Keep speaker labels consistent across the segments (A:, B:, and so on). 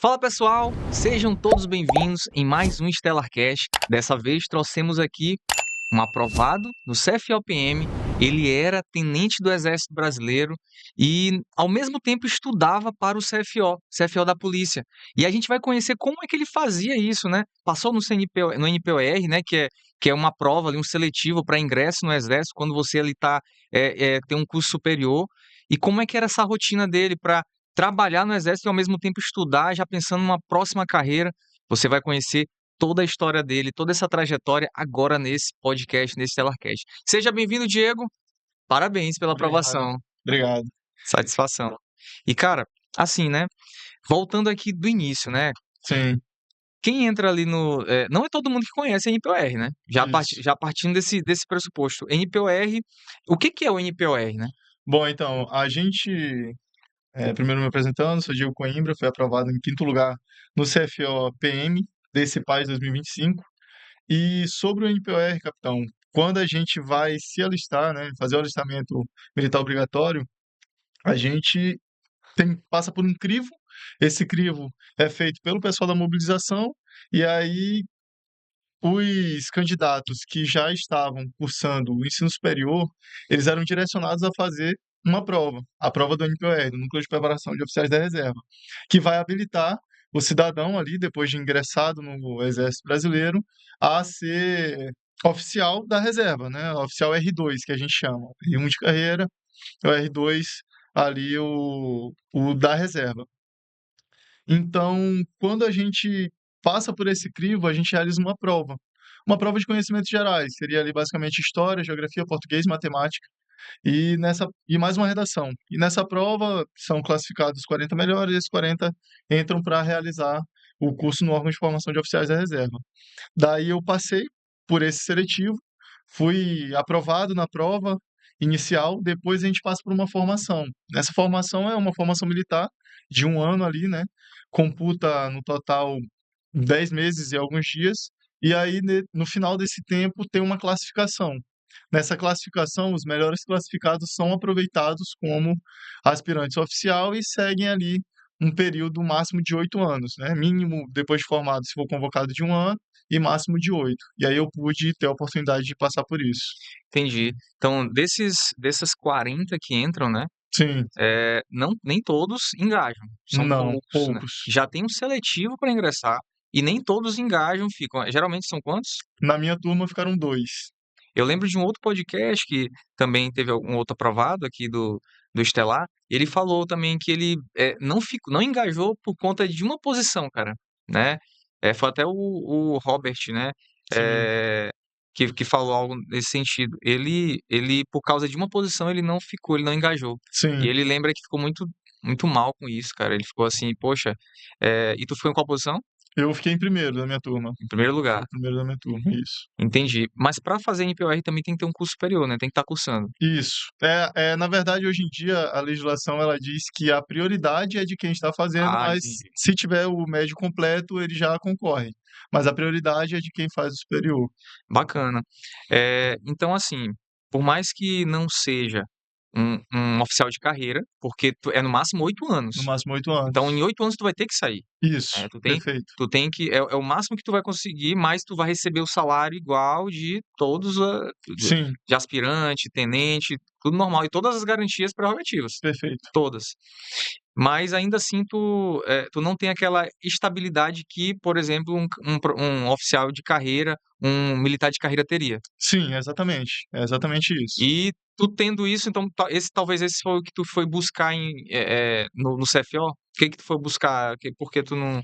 A: Fala pessoal, sejam todos bem-vindos em mais um Stellarcast. Dessa vez trouxemos aqui um aprovado no CFOPM. Ele era tenente do Exército Brasileiro e, ao mesmo tempo, estudava para o CFO da Polícia. E a gente vai conhecer como é que ele fazia isso, né? Passou no no NPOR, né? Que é uma prova ali, um seletivo para ingresso no Exército, quando você ali tem um curso superior. E como é que era essa rotina dele para trabalhar no Exército e, ao mesmo tempo, estudar, já pensando numa próxima carreira. Você vai conhecer toda a história dele, toda essa trajetória agora nesse podcast, nesse Stellarcast. Seja bem-vindo, Diego. Parabéns pela
B: Obrigado.
A: aprovação.
B: Obrigado.
A: Satisfação. E, cara, assim, né? Voltando aqui do início, né?
B: Sim,
A: Quem entra ali no. Não é todo mundo que conhece a NPOR, né?
B: isso.
A: Já partindo desse pressuposto. NPOR, o que é o NPOR, né?
B: Bom, então, primeiro me apresentando, sou Diego Coimbra, fui aprovado em quinto lugar no CFO-PM desse PAS 2025. E sobre o NPOR, capitão, quando a gente vai se alistar, né, fazer o alistamento militar obrigatório, a gente passa por um crivo. Esse crivo é feito pelo pessoal da mobilização, e aí os candidatos que já estavam cursando o ensino superior, eles eram direcionados a fazer uma prova, a prova do NPOR, do Núcleo de Preparação de Oficiais da Reserva, que vai habilitar o cidadão ali, depois de ingressado no Exército Brasileiro, a ser oficial da reserva, né? Oficial R2, que a gente chama. R1 de carreira, o R2 ali, o da reserva. Então, quando a gente passa por esse crivo, a gente realiza uma prova. Uma prova de conhecimentos gerais, seria ali basicamente história, geografia, português, matemática e mais uma redação. E nessa prova são classificados os 40 melhores, e esses 40 entram para realizar o curso no órgão de formação de oficiais da reserva. Daí eu passei por esse seletivo, fui aprovado na prova inicial, depois a gente passa por uma formação. Nessa formação é uma formação militar de um ano ali, né? Computa no total 10 meses e alguns dias, e aí no final desse tempo tem uma classificação. Nessa classificação, os melhores classificados são aproveitados como aspirantes oficial e seguem ali um período máximo de 8 anos, né? Mínimo, depois de formado, se for convocado, de um ano, e máximo de 8. E aí eu pude ter a oportunidade de passar por isso.
A: Entendi. Então, desses 40 que entram, né?
B: Sim,
A: Não, nem todos engajam, são
B: não,
A: poucos, né?
B: poucos.
A: Já tem um seletivo para ingressar e nem todos engajam, ficam. Geralmente são quantos?
B: Na minha turma ficaram 2.
A: Eu lembro de um outro podcast que também teve algum outro aprovado aqui do Estelar. Ele falou também que ele não engajou por conta de uma posição, cara, né? Foi até o Robert, né?
B: Sim,
A: Que falou algo nesse sentido. Ele, por causa de uma posição, ele não ficou, ele não engajou. E
B: sim.
A: ele lembra que ficou muito, muito mal com isso, cara. Ele ficou assim, poxa, e tu ficou em qual posição?
B: Eu fiquei em primeiro da minha turma.
A: Em primeiro
B: Fui
A: lugar.
B: o primeiro da minha turma, isso.
A: Entendi. Mas para fazer NPOR também tem que ter um curso superior, né? Tem que estar cursando.
B: Isso. Na verdade, hoje em dia, a legislação ela diz que a prioridade é de quem está fazendo,
A: Ah,
B: mas
A: entendi.
B: se tiver o médio completo, ele já concorre. Mas a prioridade é de quem faz o superior.
A: Bacana. Então, assim, por mais que não seja um oficial de carreira, porque é no máximo 8 anos.
B: No máximo 8
A: Então, em
B: anos.
A: 8 anos, tu vai ter que sair.
B: Isso, perfeito.
A: Tu tem que. É o máximo que tu vai conseguir, mas tu vai receber o salário igual de todos,
B: Sim,
A: de aspirante, tenente, tudo normal. E todas as garantias prerrogativas.
B: perfeito.
A: Todas. Mas ainda assim tu não tem aquela estabilidade que, por exemplo, um oficial de carreira, um militar de carreira teria.
B: Sim, exatamente. É exatamente isso.
A: E tu tendo isso, então talvez esse foi o que tu foi buscar no CFO? O que tu foi buscar? Por que tu não...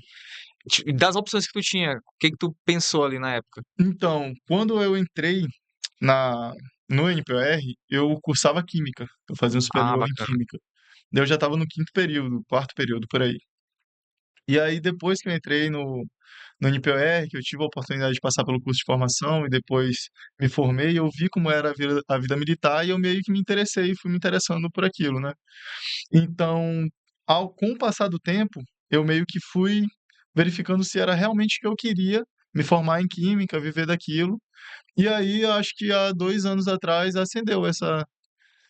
A: Das opções que tu tinha, o que tu pensou ali na época?
B: Então, quando eu entrei na no NPR, eu cursava química. Eu fazia um
A: Ah,
B: superior em
A: bacana.
B: química. Daí eu já estava no quinto período, quarto período, por aí. E aí, depois que eu entrei no NPOR, que eu tive a oportunidade de passar pelo curso de formação e depois me formei, eu vi como era a vida militar e eu meio que me interessei e fui me interessando por aquilo, né? Então, com o passar do tempo, eu meio que fui verificando se era realmente o que eu queria, me formar em química, viver daquilo. E aí, acho que há 2 anos atrás, acendeu essa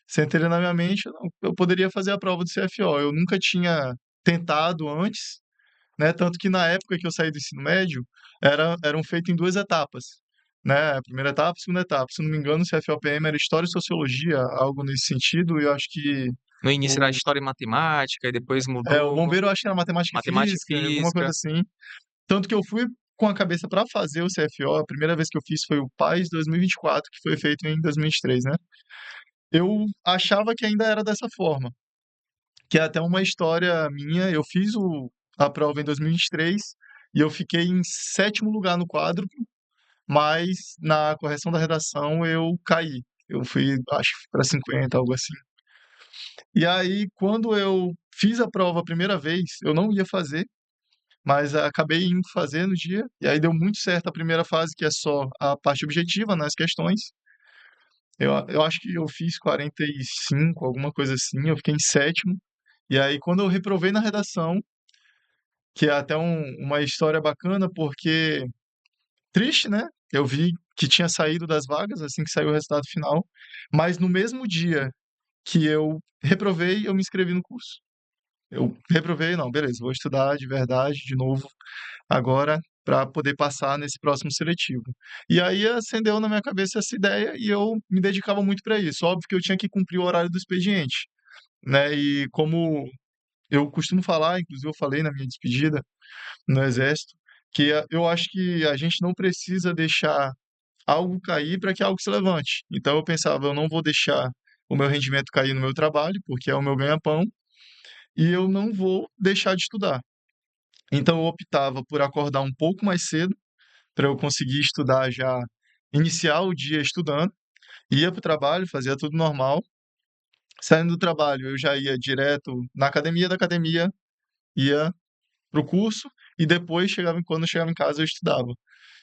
B: centelha na minha mente, não, eu poderia fazer a prova do CFO. Eu nunca tinha tentado antes, né? Tanto que na época que eu saí do ensino médio, eram feitos em 2 etapas, né? A primeira etapa, a segunda etapa. Se eu não me engano, o CFOPM era História e Sociologia, algo nesse sentido, e eu acho que
A: No início era
B: o
A: História e Matemática, e depois
B: o
A: mudou
B: bombeiro eu acho que era Matemática e
A: Matemática e
B: Física, alguma coisa
A: Física.
B: assim. Tanto que eu fui com a cabeça para fazer o CFO, a primeira vez que eu fiz foi o PAS 2024, que foi feito em 2023, né? Eu achava que ainda era dessa forma, que é até uma história minha. Eu fiz a prova em 2023 e eu fiquei em sétimo lugar no quadro, mas na correção da redação eu caí. Eu fui, acho, para 50, algo assim. E aí, quando eu fiz a prova a primeira vez, eu não ia fazer, mas acabei indo fazer no dia, e aí deu muito certo a primeira fase, que é só a parte objetiva, nas questões. Eu acho que eu fiz 45, alguma coisa assim, eu fiquei em sétimo. E aí, quando eu reprovei na redação, que é até uma história bacana, porque triste, né? Eu vi que tinha saído das vagas assim que saiu o resultado final, mas no mesmo dia que eu reprovei, eu me inscrevi no curso. Eu reprovei, não, beleza, vou estudar de verdade, de novo, agora, para poder passar nesse próximo seletivo. E aí acendeu na minha cabeça essa ideia e eu me dedicava muito para isso. Óbvio que eu tinha que cumprir o horário do expediente, né? E como eu costumo falar, inclusive eu falei na minha despedida no Exército, que eu acho que a gente não precisa deixar algo cair para que algo se levante. Então eu pensava, eu não vou deixar o meu rendimento cair no meu trabalho, porque é o meu ganha-pão, e eu não vou deixar de estudar. Então eu optava por acordar um pouco mais cedo, para eu conseguir estudar já, iniciar o dia estudando, ia para o trabalho, fazia tudo normal. Saindo do trabalho, eu já ia direto na academia, da academia ia para o curso e depois quando eu chegava em casa eu estudava.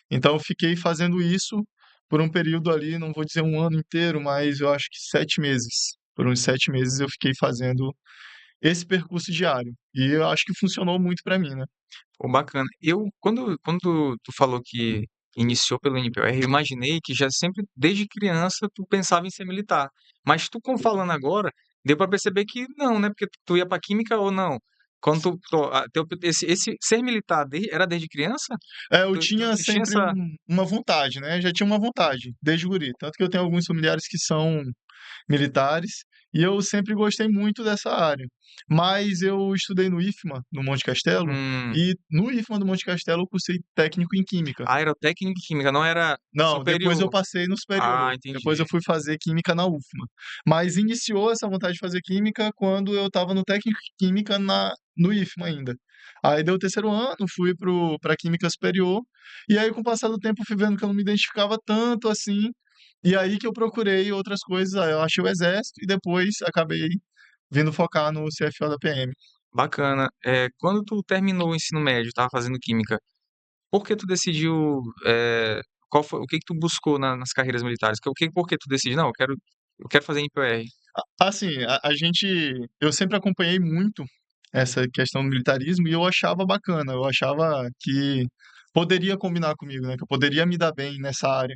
B: Então eu fiquei fazendo isso por um período ali, não vou dizer um ano inteiro, mas eu acho que 7 meses. Por uns 7 meses eu fiquei fazendo esse percurso diário. E eu acho que funcionou muito para mim, né?
A: Pô, bacana. Quando tu falou que iniciou pelo NPR, eu imaginei que já sempre, desde criança, tu pensava em ser militar. Mas tu, como falando agora, deu pra perceber que não, né? Porque tu ia pra química ou não. Quando esse ser militar era desde criança?
B: Eu tinha
A: Tu tinha
B: sempre
A: essa.
B: uma vontade, né? Já tinha uma vontade, desde guri. Tanto que eu tenho alguns familiares que são militares, e eu sempre gostei muito dessa área. Mas eu estudei no IFMA, no Monte Castelo,
A: Hum,
B: e no IFMA do Monte Castelo eu cursei técnico em química.
A: aerotécnica e química, não era
B: Não, depois eu
A: superior.
B: passei no superior.
A: Ah,
B: Depois eu
A: entendi.
B: fui fazer química na UFMA. Mas iniciou essa vontade de fazer química quando eu estava no técnico em química no IFMA ainda. Aí deu o terceiro ano, fui para química superior, e aí com o passar do tempo fui vendo que eu não me identificava tanto assim, e aí que eu procurei outras coisas, aí eu achei o exército e depois acabei vindo focar no CFO da PM.
A: Bacana. Quando tu terminou o ensino médio, tava fazendo química, por que tu decidiu, qual foi, o que que tu buscou nas carreiras militares? Por que tu decidiu, não, eu quero fazer MPR?
B: Assim, eu sempre acompanhei muito essa questão do militarismo e eu achava bacana, eu achava que poderia combinar comigo, né, que eu poderia me dar bem nessa área.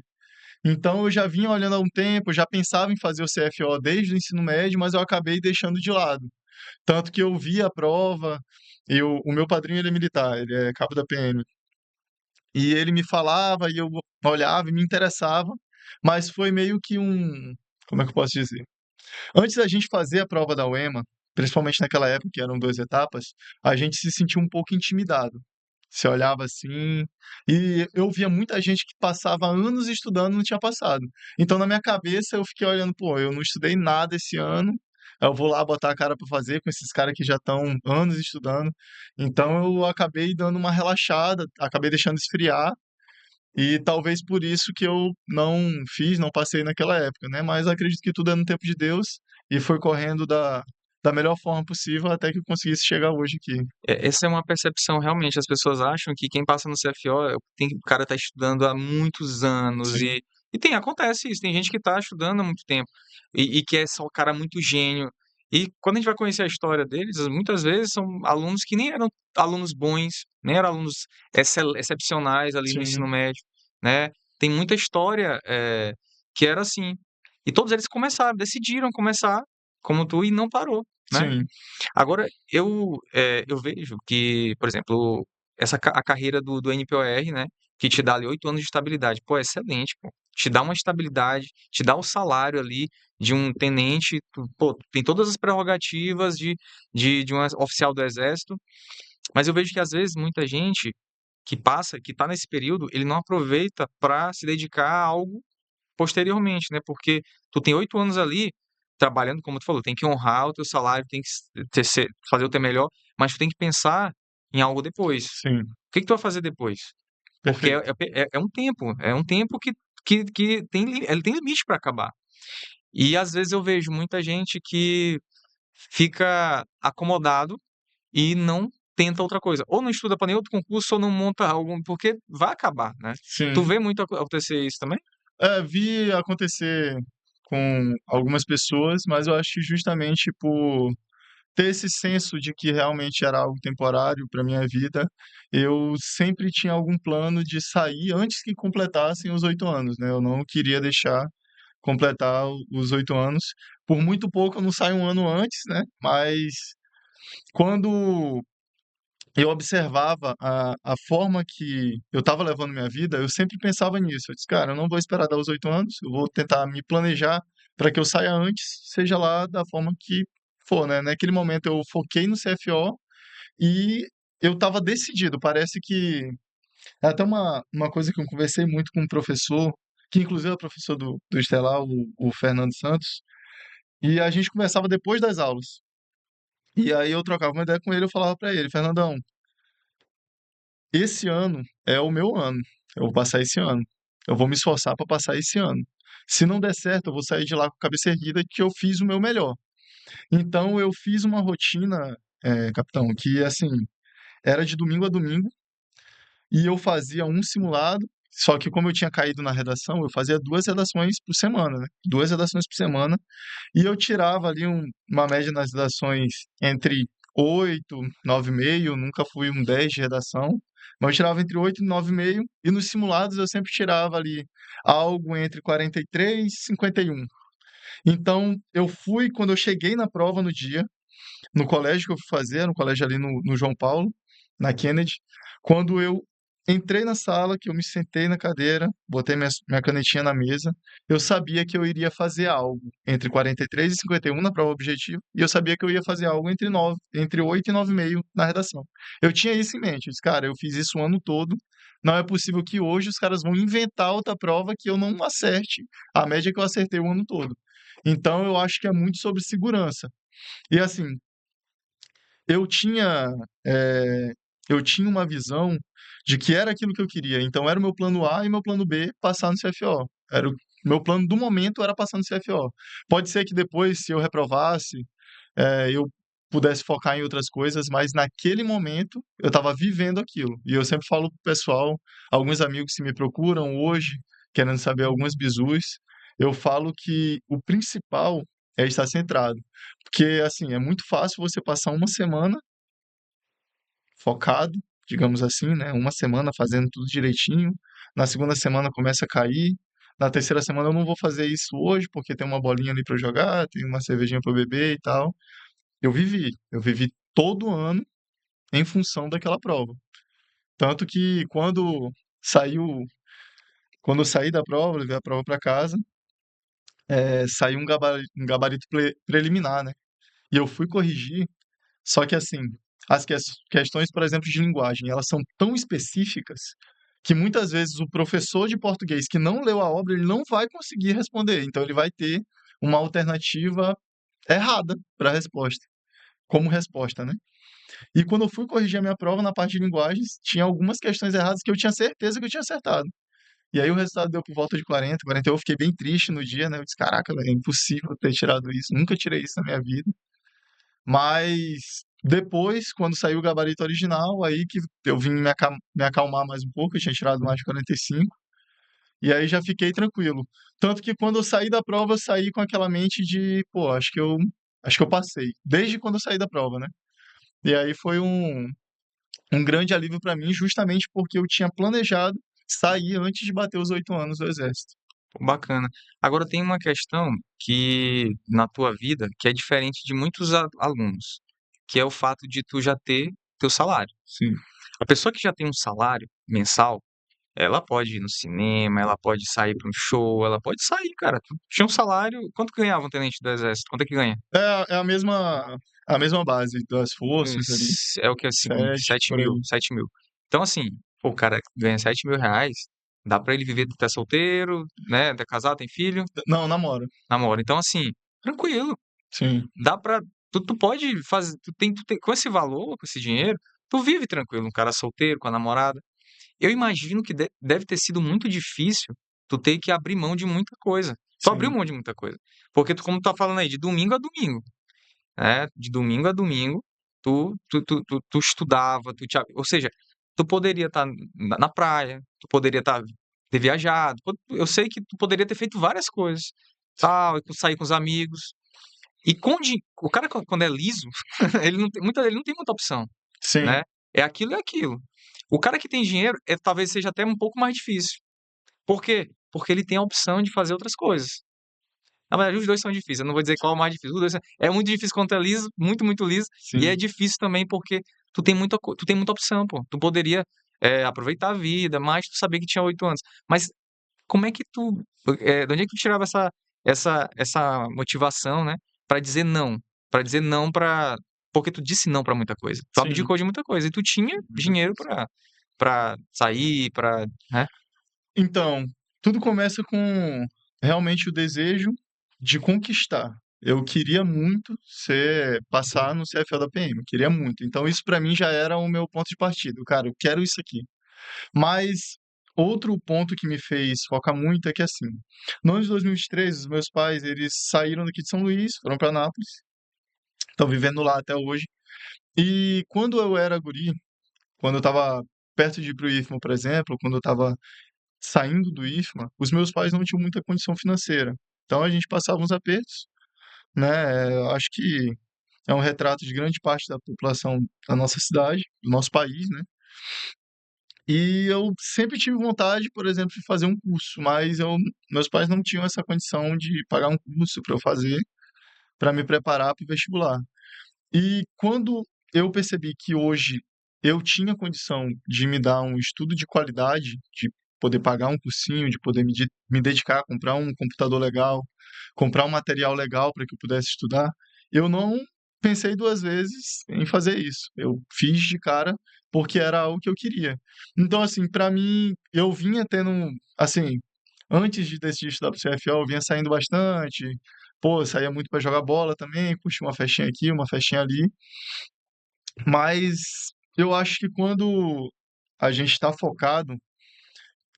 B: Então eu já vinha olhando há um tempo, eu já pensava em fazer o CFO desde o ensino médio, mas eu acabei deixando de lado. Tanto que eu vi a prova, o meu padrinho ele é militar, ele é cabo da PM. E ele me falava e eu olhava e me interessava, mas foi meio que como é que eu posso dizer? Antes da gente fazer a prova da UEMA, principalmente naquela época que eram 2 etapas, a gente se sentia um pouco intimidado. Você olhava assim, e eu via muita gente que passava anos estudando e não tinha passado. Então na minha cabeça eu fiquei olhando, pô, eu não estudei nada esse ano, eu vou lá botar a cara para fazer com esses caras que já estão anos estudando. Então eu acabei dando uma relaxada, acabei deixando esfriar e talvez por isso que eu não passei naquela época, né? Mas acredito que tudo é no tempo de Deus e foi correndo da melhor forma possível até que eu conseguisse chegar hoje aqui.
A: Essa é uma percepção, realmente, as pessoas acham que quem passa no CFO, o cara tá estudando há muitos anos
B: Sim,
A: acontece isso, tem gente que tá estudando há muito tempo e que é só um cara muito gênio. E quando a gente vai conhecer a história deles, muitas vezes são alunos que nem eram alunos bons, nem eram alunos excepcionais ali no ensino
B: sim,
A: médio, né? Tem muita história que era assim. E todos eles começaram, decidiram começar como tu e não parou, né?
B: sim,
A: Agora, eu vejo que, por exemplo, a carreira do NPOR, né? Que te dá ali 8 anos de estabilidade. Pô, excelente, pô. Te dá uma estabilidade, te dá o salário ali de um tenente, pô, tem todas as prerrogativas de um oficial do Exército, mas eu vejo que às vezes muita gente que tá nesse período, ele não aproveita para se dedicar a algo posteriormente, né? Porque tu tem 8 anos ali trabalhando, como tu falou, tem que honrar o teu salário, tem que fazer o teu melhor, mas tu tem que pensar em algo depois.
B: Sim,
A: O que que tu vai fazer depois? Porque
B: perfeito.
A: é um tempo que tem, ele tem limite para acabar. E às vezes eu vejo muita gente que fica acomodado e não tenta outra coisa. Ou não estuda para nenhum outro concurso, ou não monta algum, porque vai acabar, né? Tu
B: Sim.
A: vê muito acontecer isso também?
B: Vi acontecer com algumas pessoas, mas eu acho que justamente por ter esse senso de que realmente era algo temporário para minha vida, eu sempre tinha algum plano de sair antes que completassem os 8 anos, né? Eu não queria deixar completar os 8 anos. Por muito pouco eu não saio um ano antes, né? Mas quando eu observava a forma que eu estava levando minha vida, eu sempre pensava nisso. Eu disse, cara, eu não vou esperar dar os 8 anos, eu vou tentar me planejar para que eu saia antes, seja lá da forma que for, né? Naquele momento eu foquei no CFO e eu estava decidido. Parece que é até uma coisa que eu conversei muito com um professor, que inclusive é o professor do Estelar, o Fernando Santos, e a gente conversava depois das aulas. E aí eu trocava uma ideia com ele, eu falava para ele, Fernandão, esse ano é o meu ano. Eu vou passar esse ano. Eu vou me esforçar para passar esse ano. Se não der certo, eu vou sair de lá com a cabeça erguida que eu fiz o meu melhor. Então eu fiz uma rotina, capitão, que assim, era de domingo a domingo e eu fazia um simulado, só que como eu tinha caído na redação, eu fazia 2 redações por semana, né? 2 redações por semana e eu tirava ali uma média nas redações entre 8, 9,5, nunca fui um 10 de redação, mas eu tirava entre 8 e 9,5, e nos simulados eu sempre tirava ali algo entre 43 e 51. Então, eu fui, quando eu cheguei na prova no dia, no colégio que eu fui fazer, no colégio ali no João Paulo, na Kennedy, quando eu entrei na sala, que eu me sentei na cadeira, botei minha canetinha na mesa, eu sabia que eu iria fazer algo entre 43 e 51 na prova objetiva, e eu sabia que eu ia fazer algo entre 8 e 9,5 na redação. Eu tinha isso em mente, eu disse, cara, eu fiz isso o ano todo, não é possível que hoje os caras vão inventar outra prova que eu não acerte a média que eu acertei o ano todo. Então, eu acho que é muito sobre segurança. E assim, eu tinha, eh, eu tinha uma visão de que era aquilo que eu queria, então era o meu plano A e meu plano B passar no CFO. Era o meu plano do momento era passar no CFO. Pode ser que depois, se eu reprovasse, eu pudesse focar em outras coisas, mas naquele momento eu estava vivendo aquilo. E eu sempre falo pro pessoal, alguns amigos que me procuram hoje, querendo saber alguns bizus, eu falo que o principal é estar centrado. Porque, assim, é muito fácil você passar uma semana focado, digamos assim, né? Uma semana fazendo tudo direitinho. Na segunda semana começa a cair. Na terceira semana eu não vou fazer isso hoje porque tem uma bolinha ali para jogar, tem uma cervejinha para beber e tal. Eu vivi todo ano em função daquela prova. Tanto que saiu, quando eu saí da prova, levei a prova para casa, saiu um gabarito preliminar, né? E eu fui corrigir. Só que assim, as questões, por exemplo, de linguagem, elas são tão específicas que muitas vezes o professor de português que não leu a obra, ele não vai conseguir responder. Então ele vai ter uma alternativa errada para a resposta, como resposta, né? E quando eu fui corrigir a minha prova na parte de linguagens, tinha algumas questões erradas que eu tinha certeza que eu tinha acertado. E aí o resultado deu por volta de 40, 41. Eu fiquei bem triste no dia, né? Eu disse, caraca, velho, é impossível ter tirado isso. Nunca tirei isso na minha vida. Mas depois, quando saiu o gabarito original, aí que eu vim me acalmar mais um pouco, eu tinha tirado mais de 45, e aí já fiquei tranquilo. Tanto que quando eu saí da prova, eu saí com aquela mente de, pô, acho que eu passei, desde quando eu saí da prova, né? E aí foi um grande alívio para mim, justamente porque eu tinha planejado sair antes de bater os 8 anos do exército.
A: Pô, bacana. Agora tem uma questão que na tua vida que é diferente de muitos alunos, que é o fato de tu já ter teu salário.
B: Sim.
A: A pessoa que já tem um salário mensal, ela pode ir no cinema, ela pode sair para um show, ela pode sair, cara. Tu tinha um salário. Quanto que ganhava um tenente do exército? Quanto é que ganha?
B: É a mesma base das forças ali,
A: É o que? Assim,
B: 7
A: 7
B: por
A: mil,
B: aí.
A: 7 mil. Então, assim, pô, o cara ganha 7 mil reais, dá pra ele viver, tá solteiro, né? Tá casado, tem filho,
B: Não, namora.
A: namora. Então, assim, tranquilo.
B: Sim,
A: Dá pra. Tu pode fazer. Com esse valor, com esse dinheiro, tu vive tranquilo. Um cara solteiro, com a namorada. Eu imagino que deve ter sido muito difícil tu ter que abrir mão de muita coisa. Tu abriu
B: sim,
A: mão de muita coisa. Porque tu, como tu tá falando aí, de domingo a domingo, né? De domingo a domingo, tu estudava, ou seja, tu poderia estar na praia, tu poderia ter viajado. Eu sei que tu poderia ter feito várias coisas, tal, sair com os amigos. E o cara quando é liso, ele não tem muita opção,
B: sim,
A: né? É aquilo e aquilo. O cara que tem dinheiro, talvez seja até um pouco mais difícil. Por quê? Porque ele tem a opção de fazer outras coisas. Na verdade, os dois são difíceis. Eu não vou dizer qual é o mais difícil. Os dois é muito difícil quando é liso, muito, muito liso. E é
B: sim,
A: difícil também porque tu tem muita opção, pô. Tu poderia aproveitar a vida, mas tu sabia que tinha 8 anos. Mas como é que de onde é que tu tirava essa motivação, né? Pra dizer não. Pra dizer não pra. Porque tu disse não pra muita coisa. Tu
B: sim.
A: abdicou de muita coisa. E tu tinha
B: Muita
A: dinheiro
B: coisa.
A: pra sair, né?
B: Então, tudo começa com realmente o desejo de conquistar. Eu queria muito passar no CFO da PM, queria muito. Então, isso para mim já era o meu ponto de partida. Cara, eu quero isso aqui. Mas outro ponto que me fez focar muito é que assim, no ano de 2023, os meus pais, eles saíram daqui de São Luís, foram para Nápoles, estão vivendo lá até hoje. E quando eu era guri, quando eu estava perto de ir pro IFMA, por exemplo, quando eu estava saindo do IFMA, os meus pais não tinham muita condição financeira. Então a gente passava uns apertos, né? Eu acho que é um retrato de grande parte da população da nossa cidade, do nosso país, né? E eu sempre tive vontade, por exemplo, de fazer um curso, mas meus pais não tinham essa condição de pagar um curso para eu fazer, para me preparar para o vestibular. E quando eu percebi que hoje eu tinha condição de me dar um estudo de qualidade, de poder pagar um cursinho, de poder me dedicar a comprar um computador legal, comprar um material legal para que eu pudesse estudar, eu não pensei duas vezes em fazer isso. Eu fiz de cara porque era algo que eu queria. Então, assim, para mim, eu vinha tendo, assim, antes de decidir estudar para o CFO, eu vinha saindo bastante, pô, eu saía muito para jogar bola também, curtia uma festinha aqui, uma festinha ali, mas eu acho que quando a gente está focado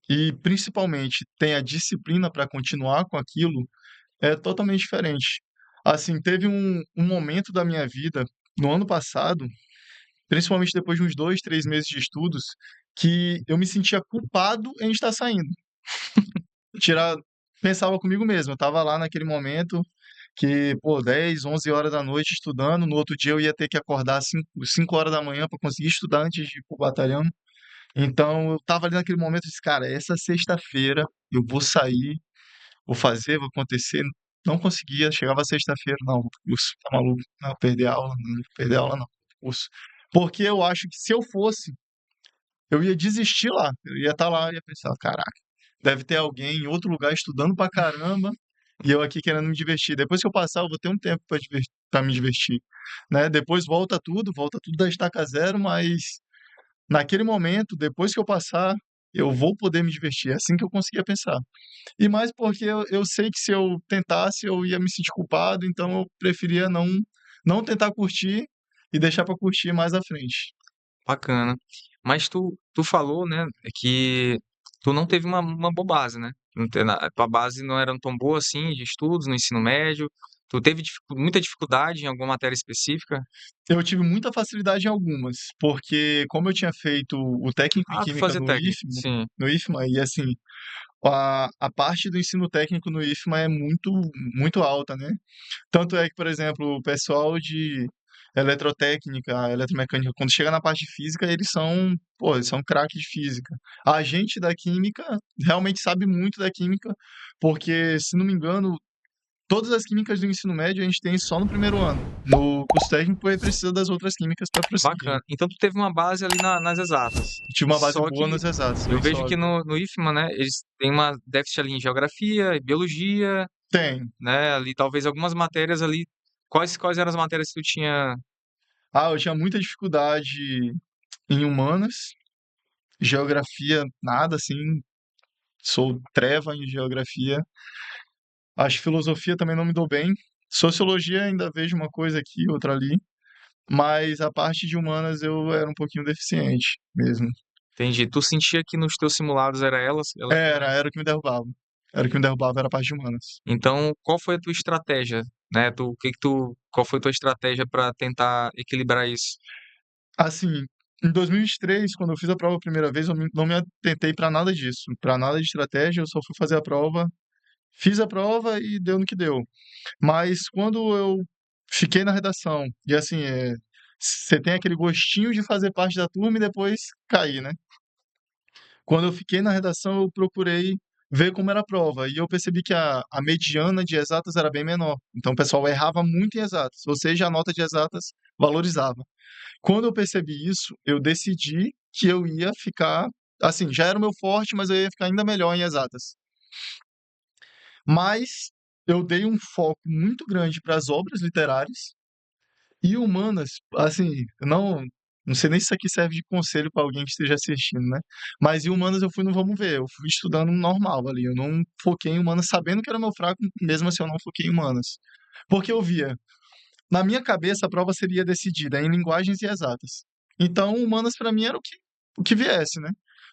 B: e principalmente tem a disciplina para continuar com aquilo, é totalmente diferente. Assim, teve um momento da minha vida, no ano passado, principalmente depois de uns 2, 3 meses de estudos, que eu me sentia culpado em estar saindo. Tirar Pensava comigo mesmo, eu estava lá naquele momento que, pô, 10, 11 horas da noite estudando, no outro dia eu ia ter que acordar 5 horas da manhã para conseguir estudar antes de ir pro batalhão. Então eu estava ali naquele momento e disse, cara, essa sexta-feira eu vou sair, vou fazer, vou acontecer. Não conseguia, chegava sexta-feira, não, vou pro curso, tá maluco? Não, perder aula, não vou perder aula não, curso. Porque eu acho que se eu fosse, eu ia desistir lá, eu ia estar lá e ia pensar, caraca, deve ter alguém em outro lugar estudando pra caramba e eu aqui querendo me divertir. Depois que eu passar, eu vou ter um tempo para me divertir, né? Depois volta tudo da estaca zero, mas naquele momento, depois que eu passar, eu vou poder me divertir. É assim que eu conseguia pensar. E mais porque eu sei que se eu tentasse, eu ia me sentir culpado, então eu preferia não tentar curtir e deixar para curtir mais à frente.
A: Bacana. Mas tu falou, né, que tu não teve uma boa base, né? A tua base não era tão boa assim de estudos no ensino médio. Tu teve muita dificuldade em alguma matéria específica?
B: Eu tive muita facilidade em algumas, porque como eu tinha feito o técnico em
A: Ah, tu
B: química
A: fazia técnico. Sim.
B: no IFMA, e assim, a parte do ensino técnico no IFMA é muito, muito alta, né? Tanto é que, por exemplo, o pessoal de eletrotécnica, eletromecânica, quando chega na parte de física, eles são craques de física. A gente da química realmente sabe muito da química, porque, se não me engano, Todas as químicas do ensino médio a gente tem só no primeiro ano. No curso técnico, aí precisa das outras químicas para prosseguir.
A: Bacana. Então tu teve uma base ali nas exatas.
B: Tive uma base
A: Só
B: boa
A: que
B: nas exatas,
A: eu
B: bem
A: vejo que
B: sólida.
A: no IFMA, né, eles têm uma déficit ali em geografia e biologia,
B: Tem.
A: né, ali talvez algumas matérias ali. Quais eram as matérias que tu tinha?
B: Ah, eu tinha muita dificuldade em humanas, geografia, nada assim, sou treva em geografia. Acho que filosofia também não me dou bem. Sociologia ainda vejo uma coisa aqui, outra ali, mas a parte de humanas eu era um pouquinho deficiente mesmo.
A: Entendi. Tu sentia que nos teus simulados era ela que era.
B: Era o que me derrubava. Era o que me derrubava, era a parte de humanas.
A: Então, qual foi a tua estratégia, né? Qual foi a tua estratégia para tentar equilibrar isso?
B: Assim, em 2023, quando eu fiz a prova a primeira vez, eu não me atentei para nada disso, para nada de estratégia, eu só fui fazer a prova, fiz a prova e deu no que deu. Mas quando eu fiquei na redação, e assim, você tem aquele gostinho de fazer parte da turma e depois cair, né? Quando eu fiquei na redação, eu procurei ver como era a prova, e eu percebi que a mediana de exatas era bem menor. Então o pessoal errava muito em exatas, ou seja, a nota de exatas valorizava. Quando eu percebi isso, eu decidi que eu ia ficar, assim, já era o meu forte, mas eu ia ficar ainda melhor em exatas. Mas eu dei um foco muito grande para as obras literárias e humanas, assim, não sei nem se isso aqui serve de conselho para alguém que esteja assistindo, né? Mas em humanas eu fui no vamos ver, eu fui estudando normal ali, eu não foquei em humanas sabendo que era meu fraco, mesmo assim eu não foquei em humanas. Porque eu via, na minha cabeça a prova seria decidida em linguagens e exatas. Então, humanas para mim era o que viesse, né?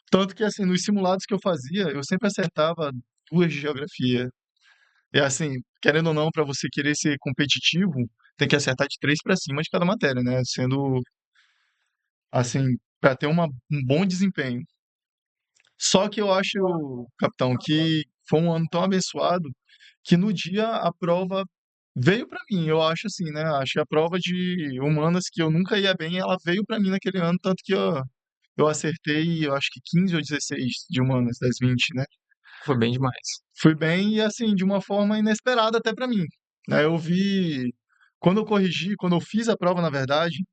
B: Tanto que assim, nos simulados que eu fazia, eu sempre acertava duas de geografia, e assim, querendo ou não, para você querer ser competitivo, tem que acertar de 3 para cima de cada matéria, né? Sendo assim, para ter um bom desempenho. Só que eu acho, capitão, que foi um ano tão abençoado que no dia a prova veio para mim. Eu acho assim, né? Acho que a prova de humanas que eu nunca ia bem, ela veio para mim naquele ano, tanto que eu acertei, eu acho que 15 ou 16 de humanas das 20, né?
A: Foi bem demais.
B: Fui bem e assim, de uma forma inesperada até para mim, né? Eu vi quando eu corrigi, quando eu fiz a prova, na verdade,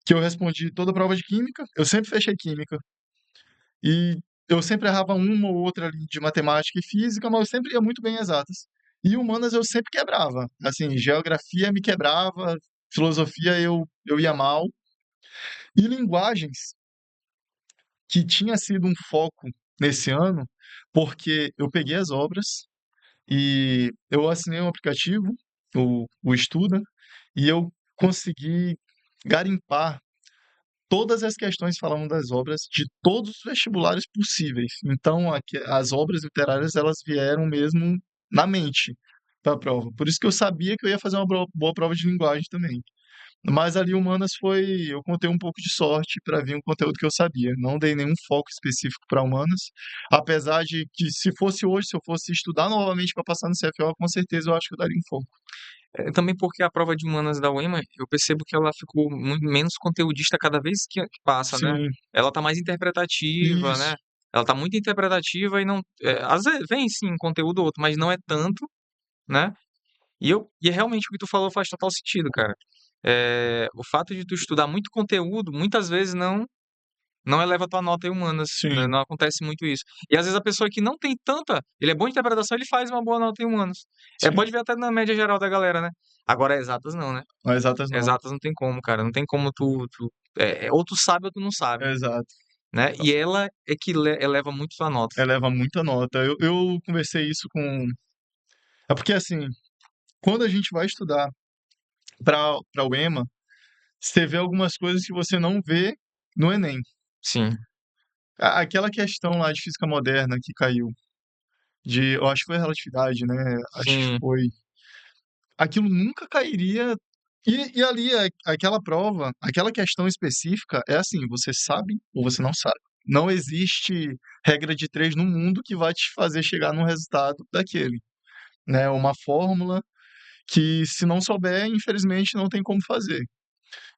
B: que eu respondi toda a prova de química, eu sempre fechei química. E eu sempre errava uma ou outra ali de matemática e física, mas eu sempre ia muito bem em exatas. E humanas eu sempre quebrava. Assim, geografia me quebrava, filosofia eu ia mal. E linguagens, que tinha sido um foco nesse ano, porque eu peguei as obras e eu assinei um aplicativo, o Estuda, e eu consegui garimpar todas as questões falavam das obras de todos os vestibulares possíveis. Então, as obras literárias elas vieram mesmo na mente para a prova. Por isso que eu sabia que eu ia fazer uma boa prova de linguagem também. Mas ali humanas foi, eu contei um pouco de sorte para vir um conteúdo que eu sabia. Não dei nenhum foco específico para humanas, apesar de que se fosse hoje, se eu fosse estudar novamente para passar no CFO, com certeza eu acho que eu daria um foco.
A: Também porque a prova de humanas da UEMA, eu percebo que ela ficou muito menos conteudista cada vez que passa, né?
B: Sim,
A: Ela tá mais interpretativa,
B: isso,
A: né? Ela tá muito interpretativa e não. Às vezes vem sim conteúdo ou outro, mas não é tanto, né? E realmente o que tu falou faz total sentido, cara. O fato de tu estudar muito conteúdo, muitas vezes não eleva tua nota em humanas, né?
B: sim,
A: Não acontece muito isso. E às vezes a pessoa que não tem tanta, ele é bom em interpretação, ele faz uma boa nota em humanos.
B: sim.
A: Pode ver até na média geral da galera, né? Agora, exatas não, né?
B: Mas exatas não.
A: Exatas não tem como, cara. Não tem como ou tu sabe ou tu não sabe,
B: Exato.
A: né? E ela é que eleva muito tua nota.
B: Eleva muita nota. Eu conversei isso com. É porque, assim, quando a gente vai estudar para o EMA, você vê algumas coisas que você não vê no Enem.
A: Sim,
B: Aquela questão lá de física moderna que caiu, eu acho que foi relatividade, né? Acho que
A: sim,
B: foi. Aquilo nunca cairia. E ali, aquela prova, aquela questão específica, é assim: você sabe ou você não sabe. Não existe regra de três no mundo que vai te fazer chegar num resultado daquele, né? Uma fórmula que, se não souber, infelizmente não tem como fazer.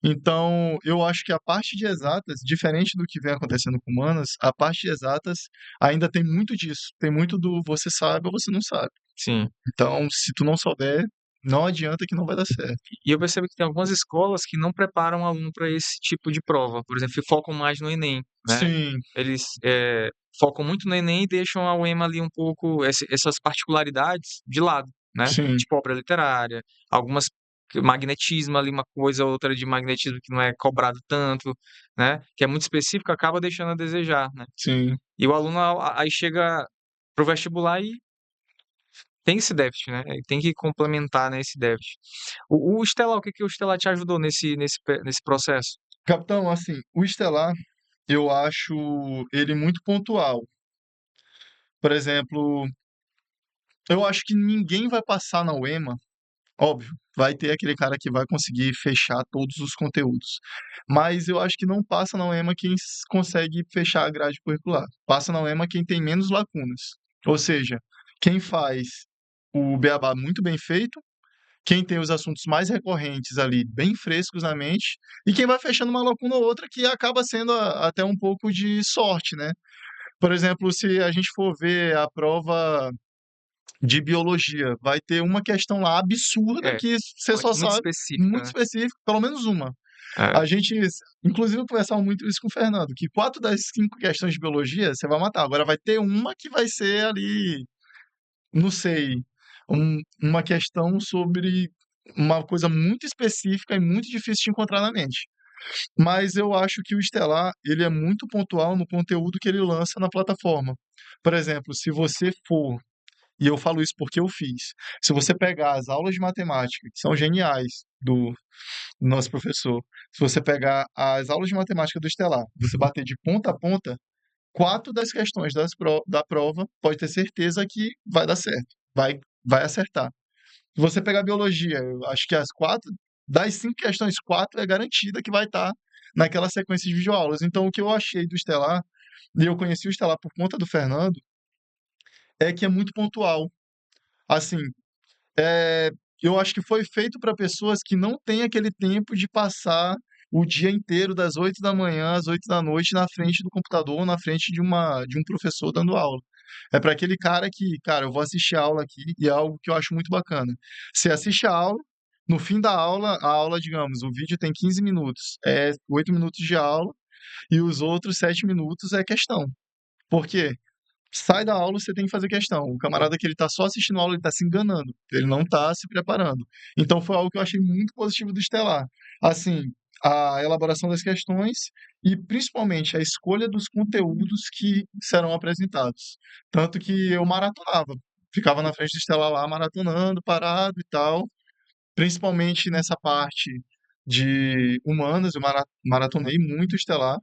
B: Então, eu acho que a parte de exatas, diferente do que vem acontecendo com humanas, a parte de exatas ainda tem muito disso. Tem muito do você sabe ou você não sabe.
A: sim.
B: Então, se tu não souber, não adianta que não vai dar certo.
A: E eu percebo que tem algumas escolas que não preparam o aluno para esse tipo de prova. Por exemplo, focam mais no Enem, né?
B: Sim,
A: Eles focam muito no Enem e deixam a UEMA ali um pouco, essas particularidades de lado, né?
B: sim,
A: Tipo obra literária, algumas magnetismo ali, uma coisa ou outra de magnetismo que não é cobrado tanto, né? Que é muito específico, acaba deixando a desejar, né?
B: sim.
A: E o aluno aí chega pro vestibular e tem esse déficit, né? E tem que complementar, né, esse déficit. O Estelar, o que que o Estelar te ajudou nesse processo?
B: Capitão, assim, o Estelar, eu acho ele muito pontual. Por exemplo, eu acho que ninguém vai passar na UEMA, óbvio, vai ter aquele cara que vai conseguir fechar todos os conteúdos. Mas eu acho que não passa na UEMA quem consegue fechar a grade curricular. Passa na UEMA quem tem menos lacunas. Ou seja, quem faz o beabá muito bem feito, quem tem os assuntos mais recorrentes ali bem frescos na mente, e quem vai fechando uma lacuna ou outra que acaba sendo até um pouco de sorte, né? Por exemplo, se a gente for ver a prova de biologia, vai ter uma questão lá absurda
A: É,
B: que você só
A: muito
B: sabe,
A: específica,
B: muito
A: né?
B: específica, pelo menos uma.
A: É,
B: A gente, inclusive, eu conversava muito isso com o Fernando, que 4 das 5 questões de biologia você vai matar. Agora vai ter uma que vai ser ali, não sei, uma questão sobre uma coisa muito específica e muito difícil de encontrar na mente. Mas eu acho que o Estelar, ele é muito pontual no conteúdo que ele lança na plataforma. Por exemplo, se você for, e eu falo isso porque eu fiz, se você pegar as aulas de matemática, que são geniais, do nosso professor, se você pegar as aulas de matemática do Estelar, você bater de ponta a ponta, 4 das questões da prova, pode ter certeza que vai dar certo, vai acertar. Se você pegar biologia, eu acho que as 4 das 5 questões, 4 é garantida que vai estar naquela sequência de videoaulas. Então, o que eu achei do Estelar, e eu conheci o Estelar por conta do Fernando, é que é muito pontual. Assim, eh, eu acho que foi feito para pessoas que não têm aquele tempo de passar o dia inteiro das 8 da manhã às 8 da noite na frente do computador, na frente de um professor dando aula. É para aquele cara que, cara, eu vou assistir a aula aqui e é algo que eu acho muito bacana. Você assiste a aula, no fim da aula, a aula, digamos, o vídeo tem 15 minutos, é 8 minutos de aula e os outros 7 minutos é questão. Por quê? Sai da aula, você tem que fazer questão. O camarada que ele tá só assistindo a aula, ele tá se enganando, ele não tá se preparando. Então foi algo que eu achei muito positivo do Estelar. Assim, a elaboração das questões e principalmente a escolha dos conteúdos que serão apresentados. Tanto que eu maratonava, ficava na frente do Estelar lá maratonando, parado e tal, principalmente nessa parte de humanas, eu maratonei muito Estelar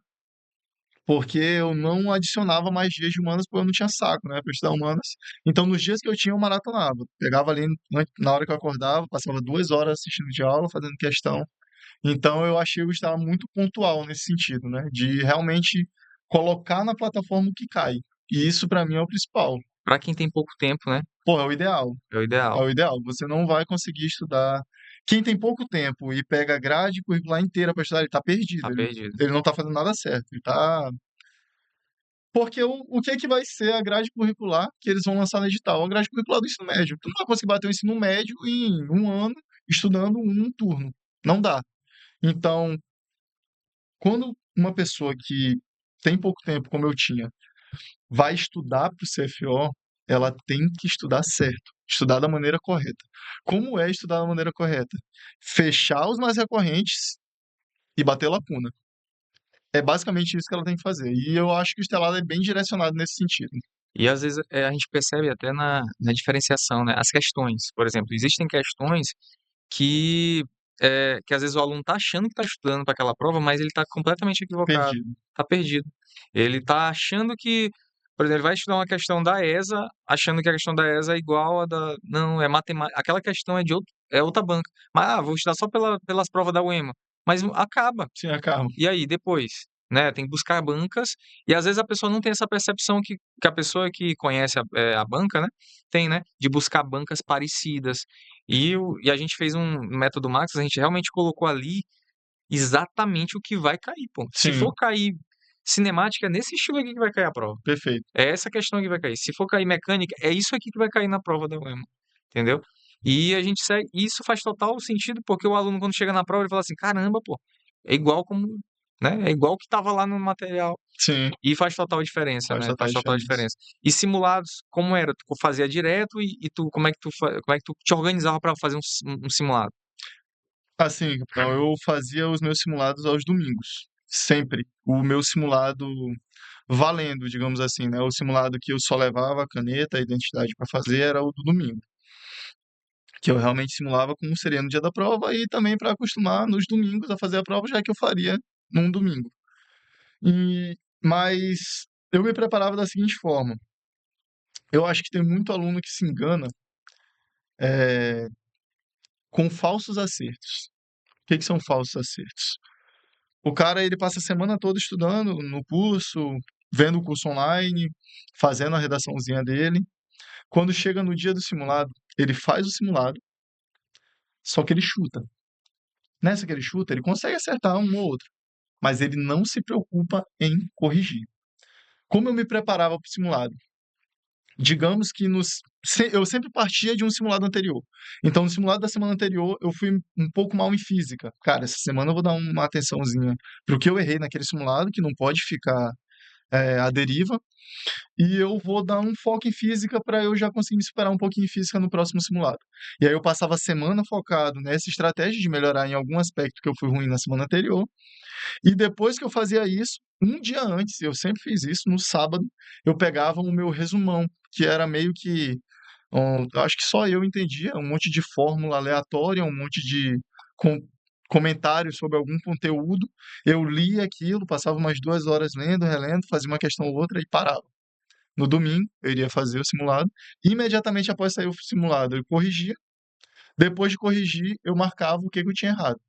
B: porque eu não adicionava mais dias de humanas, porque eu não tinha saco, né, para estudar humanas. Então, nos dias que eu tinha, eu maratonava. Pegava ali na hora que eu acordava, passava 2 horas assistindo de aula, fazendo questão. Então, eu achei que eu estava muito pontual nesse sentido, né, de realmente colocar na plataforma o que cai. E isso, para mim, é o principal.
A: para quem tem pouco tempo, né?
B: Pô, é o ideal.
A: É o
B: É
A: ideal.
B: o ideal. Você não vai conseguir estudar. Quem tem pouco tempo e pega a grade curricular inteira para estudar, ele está perdido.
A: Tá perdido.
B: Ele não está fazendo nada certo. Ele está porque o que é que vai ser a grade curricular que eles vão lançar no edital? A grade curricular do ensino médio. Tu não vai conseguir bater o ensino médio em um ano estudando um turno. Não dá. Então, quando uma pessoa que tem pouco tempo, como eu tinha, vai estudar para o CFO, ela tem que estudar certo, estudar da maneira correta. Como é estudar da maneira correta? Fechar os mais recorrentes e bater lacuna. É basicamente isso que ela tem que fazer. E eu acho que o Estelado é bem direcionado nesse sentido.
A: E às vezes a gente percebe até na diferenciação, né? As questões, por exemplo, existem questões que, que às vezes o aluno está achando que está estudando para aquela prova, mas ele está completamente equivocado,
B: Perdido.
A: está perdido. Ele está achando que, por exemplo, ele vai estudar uma questão da ESA, achando que a questão da ESA é igual a da. Não, é matemática. Aquela questão é outra banca. Mas vou estudar só pelas provas da UEMA. Mas acaba.
B: Sim, acaba.
A: E aí, depois? Né, tem que buscar bancas, e às vezes a pessoa não tem essa percepção que a pessoa que conhece a banca, né, tem, né, de buscar bancas parecidas. E a gente fez um método Max, a gente realmente colocou ali exatamente o que vai cair, pô. Se
B: Sim,
A: for cair cinemática, é nesse estilo aqui que vai cair a prova.
B: perfeito.
A: É essa questão que vai cair. Se for cair mecânica, é isso aqui que vai cair na prova da UEMA, entendeu? E a gente segue, isso faz total sentido, porque o aluno, quando chega na prova, ele fala assim: caramba, pô, é igual como, né? É igual o que estava lá no material.
B: Sim,
A: E faz total diferença,
B: faz
A: né?
B: total
A: Faz total
B: diferença.
A: diferença. E simulados, como era? Tu fazia direto e tu, como é que tu te organizava para fazer um simulado?
B: Assim, então eu fazia os meus simulados aos domingos, sempre. O meu simulado valendo, digamos assim, né? O simulado que eu só levava a caneta, a identidade para fazer era o do domingo, que eu realmente simulava como seria no dia da prova e também para acostumar nos domingos a fazer a prova, já que eu faria num domingo. Mas eu me preparava da seguinte forma: eu acho que tem muito aluno que se engana eh, com falsos acertos. O que que são falsos acertos? O cara, ele passa a semana toda estudando no curso, vendo o curso online, fazendo a redaçãozinha dele. Quando chega no dia do simulado, ele faz o simulado, só que ele chuta. Nessa que ele chuta, ele consegue acertar um ou outro, mas ele não se preocupa em corrigir. Como eu me preparava para o simulado? Digamos que eu sempre partia de um simulado anterior. Então, no simulado da semana anterior, eu fui um pouco mal em física. Cara, essa semana eu vou dar uma atençãozinha para o que eu errei naquele simulado, que não pode ficar à deriva, e eu vou dar um foco em física para eu já conseguir me superar um pouquinho em física no próximo simulado. E aí eu passava a semana focado nessa estratégia de melhorar em algum aspecto que eu fui ruim na semana anterior, e depois que eu fazia isso, um dia antes, eu sempre fiz isso, no sábado, eu pegava o meu resumão, que era meio que, eu acho que só eu entendia, um monte de fórmula aleatória, um monte de com comentários sobre algum conteúdo. Eu lia aquilo, passava umas 2 horas lendo, relendo, fazia uma questão ou outra e parava. No domingo, eu iria fazer o simulado, e imediatamente após sair o simulado, eu corrigia. Depois de corrigir, eu marcava o que que eu tinha errado.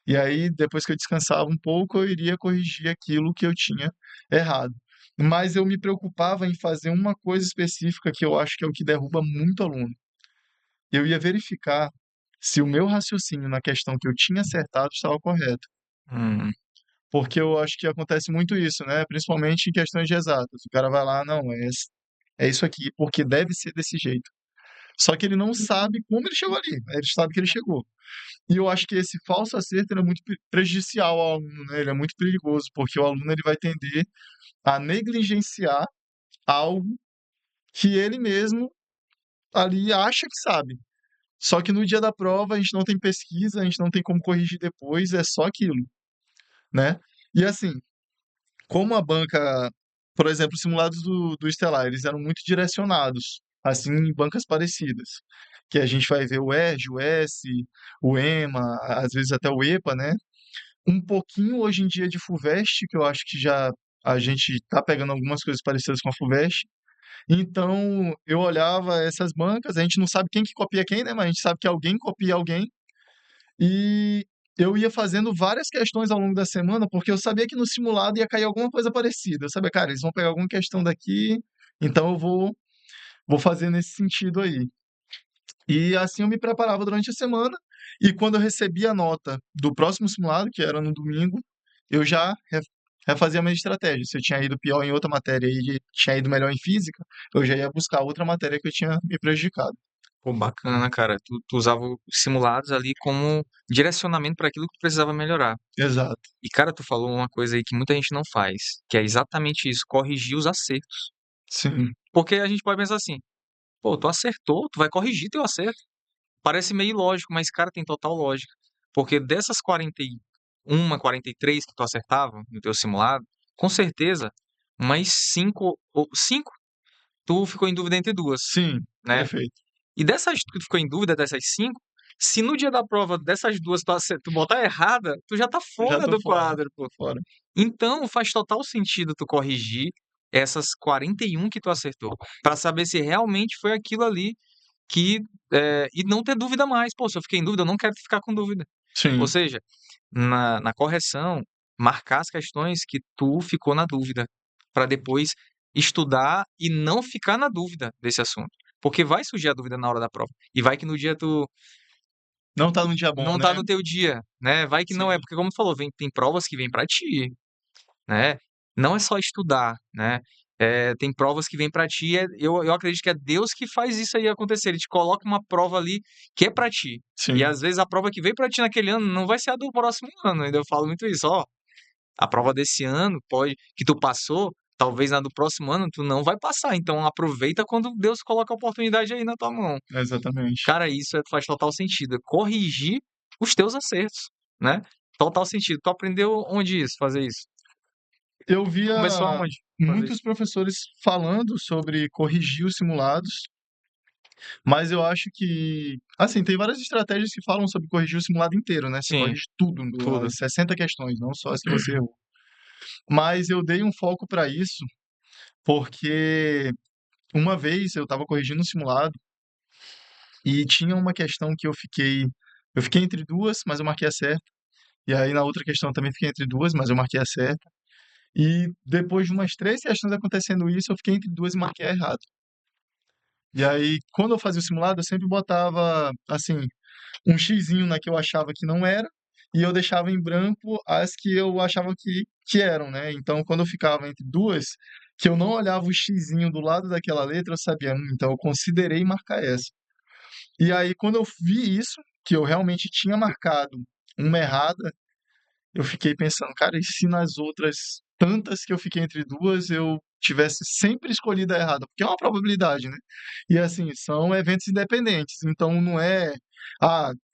B: E aí, depois que eu descansava um pouco, eu iria corrigir aquilo que eu tinha errado. Mas eu me preocupava em fazer uma coisa específica que eu acho que é o que derruba muito aluno. Eu ia verificar se o meu raciocínio na questão que eu tinha acertado estava correto.
A: Hum,
B: Porque eu acho que acontece muito isso, né? Principalmente em questões de exatas. O cara vai lá, não, é isso aqui, porque deve ser desse jeito. Só que ele não sabe como ele chegou ali, né? Ele sabe que ele chegou. E eu acho que esse falso acerto ele é muito prejudicial ao aluno, né? Ele é muito perigoso, porque o aluno ele vai tender a negligenciar algo que ele mesmo ali acha que sabe. Só que no dia da prova a gente não tem pesquisa, a gente não tem como corrigir depois, é só aquilo, né? E assim, como a banca, por exemplo, os simulados do Estelar, eles eram muito direcionados, assim, em bancas parecidas, que a gente vai ver o ERJ, o S, o EMA, às vezes até o EPA, né? Um pouquinho hoje em dia de FUVEST, que eu acho que já a gente está pegando algumas coisas parecidas com a FUVEST. Então, eu olhava essas bancas, a gente não sabe quem que copia quem, né? Mas a gente sabe que alguém copia alguém. E eu ia fazendo várias questões ao longo da semana, porque eu sabia que no simulado ia cair alguma coisa parecida. Eu sabia, cara, eles vão pegar alguma questão daqui, então eu vou fazer nesse sentido aí. E assim eu me preparava durante a semana, e quando eu recebia a nota do próximo simulado, que era no domingo, eu já refazia a minha estratégia. Se eu tinha ido pior em outra matéria e tinha ido melhor em física, eu já ia buscar outra matéria que eu tinha me prejudicado.
A: pô, bacana, cara. Tu usava os simulados ali como direcionamento para aquilo que tu precisava melhorar.
B: Exato.
A: E, cara, tu falou uma coisa aí que muita gente não faz, que é exatamente isso, corrigir os acertos.
B: Sim.
A: Porque a gente pode pensar assim, pô, tu acertou, tu vai corrigir teu acerto. Parece meio ilógico, mas, cara, tem total lógica. Porque dessas 41, 43 que tu acertava no teu simulado, com certeza, umas 5 ou 5 tu ficou em dúvida entre duas,
B: Sim,
A: né?
B: perfeito.
A: E dessas que tu ficou em dúvida, dessas 5, se no dia da prova dessas duas tu botar errada, tu já tá
B: Já
A: fora
B: tô
A: do
B: fora,
A: quadro, pô.
B: tô fora.
A: Então faz total sentido tu corrigir essas 41 que tu acertou, pra saber se realmente foi aquilo ali que e não ter dúvida mais. Pô, se eu fiquei em dúvida, eu não quero ficar com dúvida. Ou
B: Sim,
A: seja, na correção, marcar as questões que tu ficou na dúvida, para depois estudar e não ficar na dúvida desse assunto. Porque vai surgir a dúvida na hora da prova. E vai que no dia tu
B: não tá num dia bom,
A: não tá
B: né?
A: no teu dia, né? Vai que não é,
B: Sim,
A: porque como tu falou, tem provas que vêm para ti, né? Não é só estudar, né? tem provas que vêm para ti, eu acredito que é Deus que faz isso aí acontecer. Ele te coloca uma prova ali que é para ti. E
B: Sim,
A: às vezes a prova que veio para ti naquele ano não vai ser a do próximo ano. Ainda eu falo muito isso, ó. A prova desse ano pode que tu passou, talvez na do próximo ano tu não vai passar. Então aproveita quando Deus coloca a oportunidade aí na tua mão.
B: exatamente.
A: Cara, isso faz total sentido. É corrigir os teus acertos, né? Total sentido. Tu aprendeu onde isso, fazer isso?
B: Eu
A: Tu começou
B: via
A: aonde fazer
B: muitos
A: isso?
B: professores falando sobre corrigir os simulados, mas eu acho que, assim, tem várias estratégias que falam sobre corrigir o simulado inteiro, né? Você
A: Sim,
B: corrige tudo,
A: tudo.
B: as 60 questões, não só as que você errou. Mas eu dei um foco para isso porque uma vez eu estava corrigindo um simulado e tinha uma questão que eu fiquei entre duas, mas eu marquei a certa. E aí na outra questão eu também fiquei entre duas, mas eu marquei a certa. E depois de umas três questões acontecendo isso, eu fiquei entre duas e marquei a errado. E aí, quando eu fazia o simulado, eu sempre botava, assim, um xizinho na que eu achava que não era, e eu deixava em branco as que eu achava que eram, né? Então, quando eu ficava entre duas, que eu não olhava o xizinho do lado daquela letra, eu sabia, então eu considerei marcar essa. E aí, quando eu vi isso, que eu realmente tinha marcado uma errada, eu fiquei pensando, cara, e se nas outras tantas que eu fiquei entre duas, eu tivesse sempre escolhido a errada? Porque é uma probabilidade, né? E assim, são eventos independentes, então não é,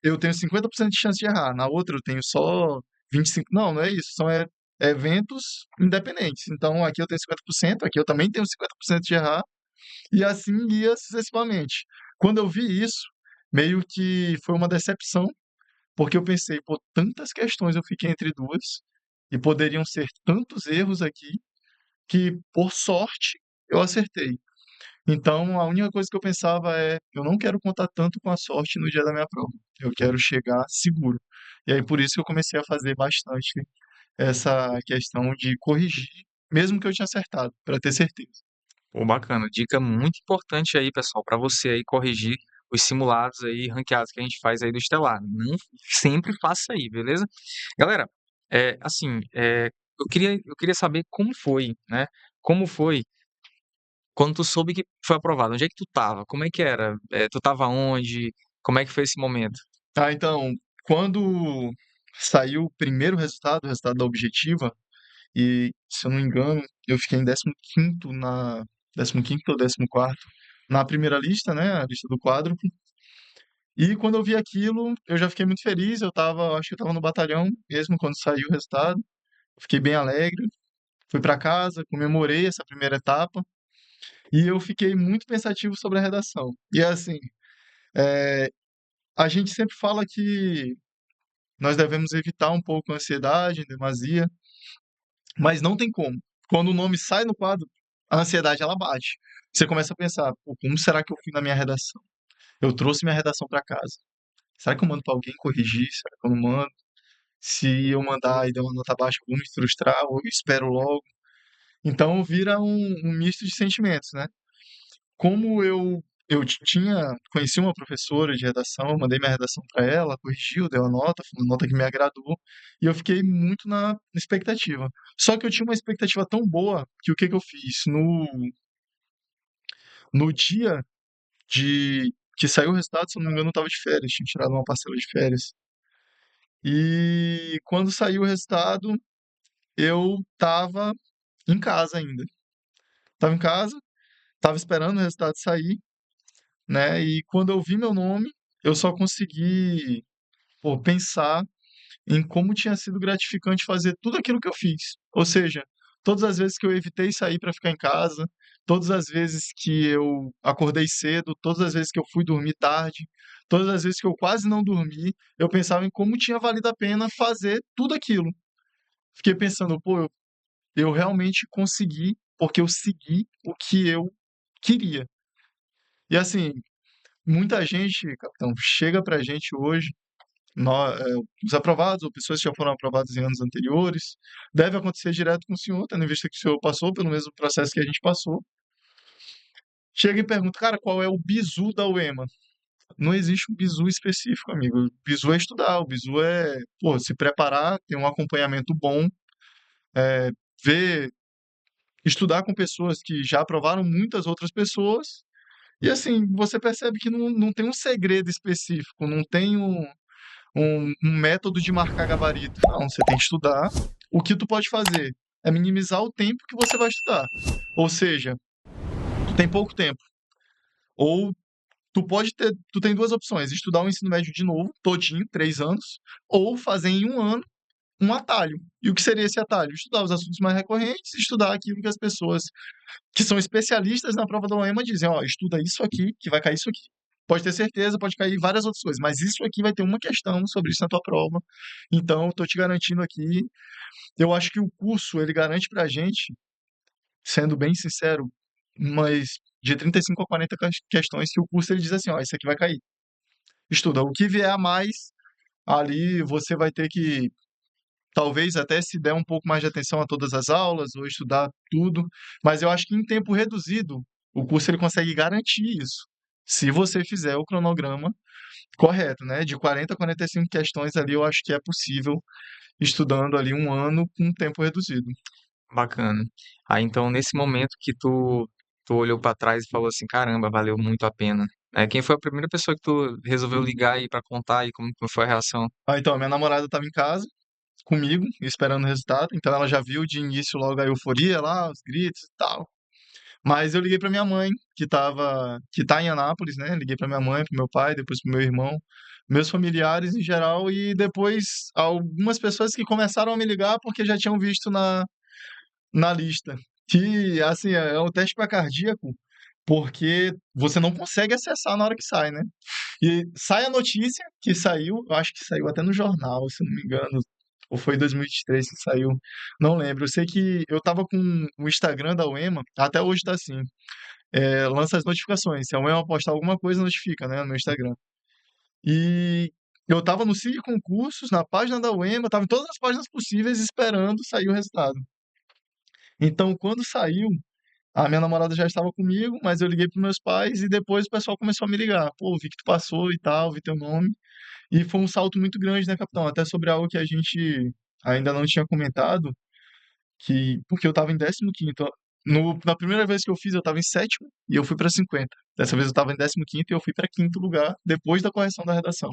B: eu tenho 50% de chance de errar, na outra eu tenho só 25%. Não, não é isso, são eventos independentes. Então aqui eu tenho 50%, aqui eu também tenho 50% de errar, e assim ia sucessivamente. Quando eu vi isso, meio que foi uma decepção, porque eu pensei, pô, tantas questões eu fiquei entre duas, e poderiam ser tantos erros aqui, que por sorte eu acertei. Então a única coisa que eu pensava é, eu não quero contar tanto com a sorte no dia da minha prova. Eu quero chegar seguro. E aí por isso que eu comecei a fazer bastante essa questão de corrigir, mesmo que eu tinha acertado, para ter certeza.
A: Pô, bacana. Dica muito importante aí, pessoal, para você aí corrigir os simulados aí, ranqueados que a gente faz aí do Estelar. Não sempre faça aí, beleza? Galera, eu queria saber como foi, né? Como foi quando tu soube que foi aprovado? Onde é que tu tava? Como é que era? Tu tava onde? Como é que foi esse momento?
B: Então, quando saiu o resultado da objetiva, e, se eu não me engano, eu fiquei em 15º na 15º ou 14º na primeira lista, né, a lista do quádruplo. E quando eu vi aquilo, eu já fiquei muito feliz, acho que eu estava no batalhão mesmo quando saiu o resultado. Fiquei bem alegre, fui para casa, comemorei essa primeira etapa e eu fiquei muito pensativo sobre a redação. E assim, eh, a gente sempre fala que nós devemos evitar um pouco a ansiedade, em demasia, mas não tem como. Quando o nome sai no quadro, a ansiedade ela bate. Você começa a pensar, pô, como será que eu fui na minha redação? Eu trouxe minha redação para casa. Será que eu mando para alguém corrigir? Será que eu não mando? Se eu mandar e der uma nota baixa, eu vou me frustrar ou eu espero logo. Então vira um misto de sentimentos, né? Como conheci uma professora de redação, eu mandei minha redação para ela, corrigiu, deu a nota, foi uma nota que me agradou, e eu fiquei muito na expectativa. Só que eu tinha uma expectativa tão boa que o que que eu fiz? No dia de que saiu o resultado, se eu não me engano, eu estava de férias, tinha tirado uma parcela de férias. E quando saiu o resultado, eu estava em casa ainda. Estava em casa, estava esperando o resultado sair, né? E quando eu vi meu nome, eu só consegui, pô, pensar em como tinha sido gratificante fazer tudo aquilo que eu fiz. Ou seja, todas as vezes que eu evitei sair para ficar em casa, todas as vezes que eu acordei cedo, todas as vezes que eu fui dormir tarde, todas as vezes que eu quase não dormi, eu pensava em como tinha valido a pena fazer tudo aquilo. Fiquei pensando, pô, eu realmente consegui, porque eu segui o que eu queria. E assim, muita gente, capitão, chega pra gente hoje, os aprovados ou pessoas que já foram aprovadas em anos anteriores, deve acontecer direto com o senhor, tendo em vista que o senhor passou pelo mesmo processo que a gente passou. Chega e pergunta, cara, qual é o bizu da UEMA? Não existe um bizu específico, amigo. O bizu é estudar, o bizu é, pô, se preparar, ter um acompanhamento bom, ver estudar com pessoas que já aprovaram muitas outras pessoas, e assim, você percebe que não tem um segredo específico, não tem um método de marcar gabarito. Não, você tem que estudar. O que tu pode fazer é minimizar o tempo que você vai estudar. Ou seja, tu tem pouco tempo. Ou tu tem duas opções: estudar o ensino médio de novo, todinho, 3 anos, ou fazer em um ano um atalho. E o que seria esse atalho? Estudar os assuntos mais recorrentes, estudar aquilo que as pessoas que são especialistas na prova da OEMA dizem, ó, estuda isso aqui, que vai cair isso aqui. Pode ter certeza, pode cair várias outras coisas, mas isso aqui vai ter uma questão sobre isso na tua prova. Então, estou te garantindo aqui, eu acho que o curso, ele garante pra gente, sendo bem sincero, mas de 35 a 40 questões que o curso ele diz assim, ó, isso aqui vai cair. Estuda. O que vier a mais, ali você vai ter que talvez até se der um pouco mais de atenção a todas as aulas ou estudar tudo, mas eu acho que em tempo reduzido, o curso ele consegue garantir isso. Se você fizer o cronograma correto, né? De 40 a 45 questões ali, eu acho que é possível estudando ali um ano com tempo reduzido.
A: Bacana. Aí então, nesse momento que tu olhou pra trás e falou assim, caramba, valeu muito a pena. Quem foi a primeira pessoa que tu resolveu ligar aí pra contar aí como foi a reação?
B: Ah, então, minha namorada estava em casa comigo, esperando o resultado, então ela já viu de início logo a euforia lá, os gritos e tal. Mas eu liguei para minha mãe, que tá em Anápolis, né? Liguei para minha mãe, para meu pai, depois para meu irmão, meus familiares em geral, e depois algumas pessoas que começaram a me ligar porque já tinham visto na lista. Que, assim, é um teste para cardíaco, porque você não consegue acessar na hora que sai, né? E sai a notícia que saiu, eu acho que saiu até no jornal, se eu não me engano, ou foi em 2023 que saiu, não lembro. Eu sei que eu tava com o Instagram da UEMA, até hoje tá assim, lança as notificações. Se a UEMA postar alguma coisa, notifica, né, no meu Instagram. E eu tava no Sig Concursos, na página da UEMA, tava em todas as páginas possíveis esperando sair o resultado. Então, quando saiu, a minha namorada já estava comigo, mas eu liguei para meus pais e depois o pessoal começou a me ligar. Pô, vi que tu passou e tal, vi teu nome. E foi um salto muito grande, né, capitão? Até sobre algo que a gente ainda não tinha comentado, que porque eu estava em 15º. Na primeira vez que eu fiz, eu estava em sétimo e eu fui para 50. Dessa vez eu estava em 15º e eu fui para quinto lugar depois da correção da redação.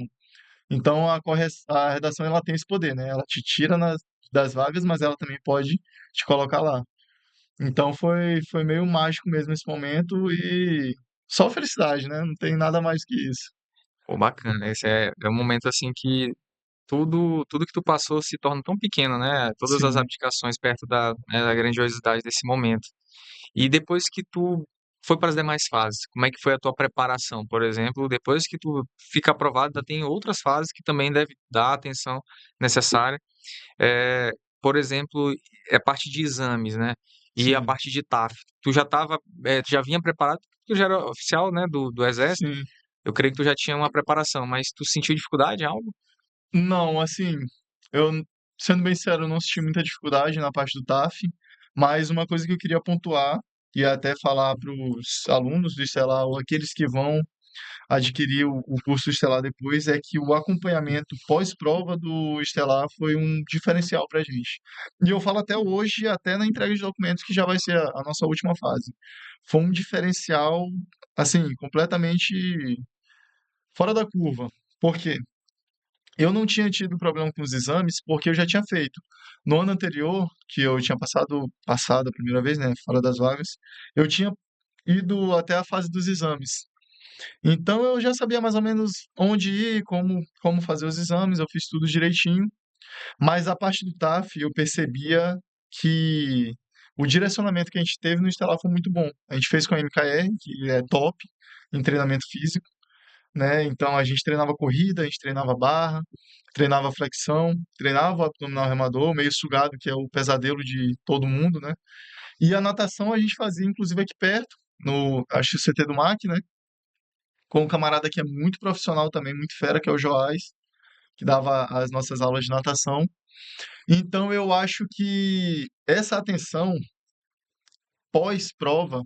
B: Então a redação ela tem esse poder, né? Ela te tira das vagas, mas ela também pode te colocar lá. Então foi meio mágico mesmo esse momento e só felicidade, né? Não tem nada mais que isso.
A: Pô, bacana. Esse é um momento assim que tudo que tu passou se torna tão pequeno, né? Todas as
B: Sim,
A: abdicações perto da grandiosidade desse momento. E depois que tu foi para as demais fases, como é que foi a tua preparação? Por exemplo, depois que tu fica aprovado, ainda tem outras fases que também deve dar a atenção necessária. Eh, por exemplo, a parte de exames, né? E a
B: sim,
A: parte de TAF. Tu já vinha preparado, tu já era oficial, né, do Exército.
B: sim.
A: Eu creio que tu já tinha uma preparação, mas tu sentiu dificuldade em algo?
B: Não, assim, eu, sendo bem sincero, eu não senti muita dificuldade na parte do TAF, mas uma coisa que eu queria pontuar e até falar para os alunos do Estelar ou aqueles que vão adquirir o curso Estelar depois é que o acompanhamento pós-prova do Estelar foi um diferencial para a gente. E eu falo até hoje, até na entrega de documentos, que já vai ser a nossa última fase. Foi um diferencial, assim, completamente fora da curva. Por quê? Eu não tinha tido problema com os exames, porque eu já tinha feito. No ano anterior, que eu tinha passado a primeira vez, né, fora das vagas, eu tinha ido até a fase dos exames. Então eu já sabia mais ou menos onde ir, como fazer os exames, eu fiz tudo direitinho. Mas a parte do TAF, eu percebia que o direcionamento que a gente teve no Estelar foi muito bom. A gente fez com a MKR, que é top em treinamento físico, né? Então a gente treinava corrida, a gente treinava barra, treinava flexão, treinava o abdominal remador, meio sugado, que é o pesadelo de todo mundo, né? E a natação a gente fazia, inclusive, aqui perto, no, acho que o CT do MAC, né? Com um camarada que é muito profissional também, muito fera, que é o Joás, que dava as nossas aulas de natação. Então eu acho que essa atenção pós-prova,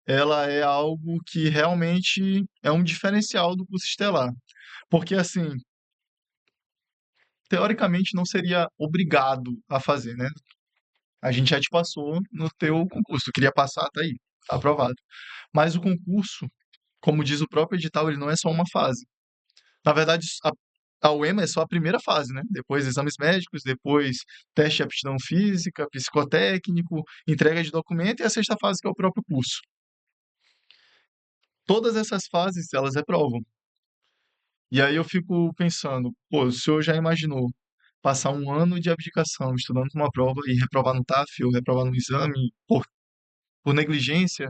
B: ela é algo que realmente é um diferencial do curso estelar. Porque assim, teoricamente não seria obrigado a fazer, né? a gente já te passou no teu concurso. Tu queria passar, tá aí, tá aprovado. Mas o concurso, como diz o próprio edital, ele não é só uma fase. Na verdade, a UEMA é só a primeira fase, né? Depois exames médicos, depois teste de aptidão física, psicotécnico, entrega de documento e a sexta fase que é o próprio curso. Todas essas fases, elas reprovam. E aí eu fico pensando, pô, o senhor já imaginou passar um ano de abdicação estudando para uma prova e reprovar no TAF ou reprovar no exame por negligência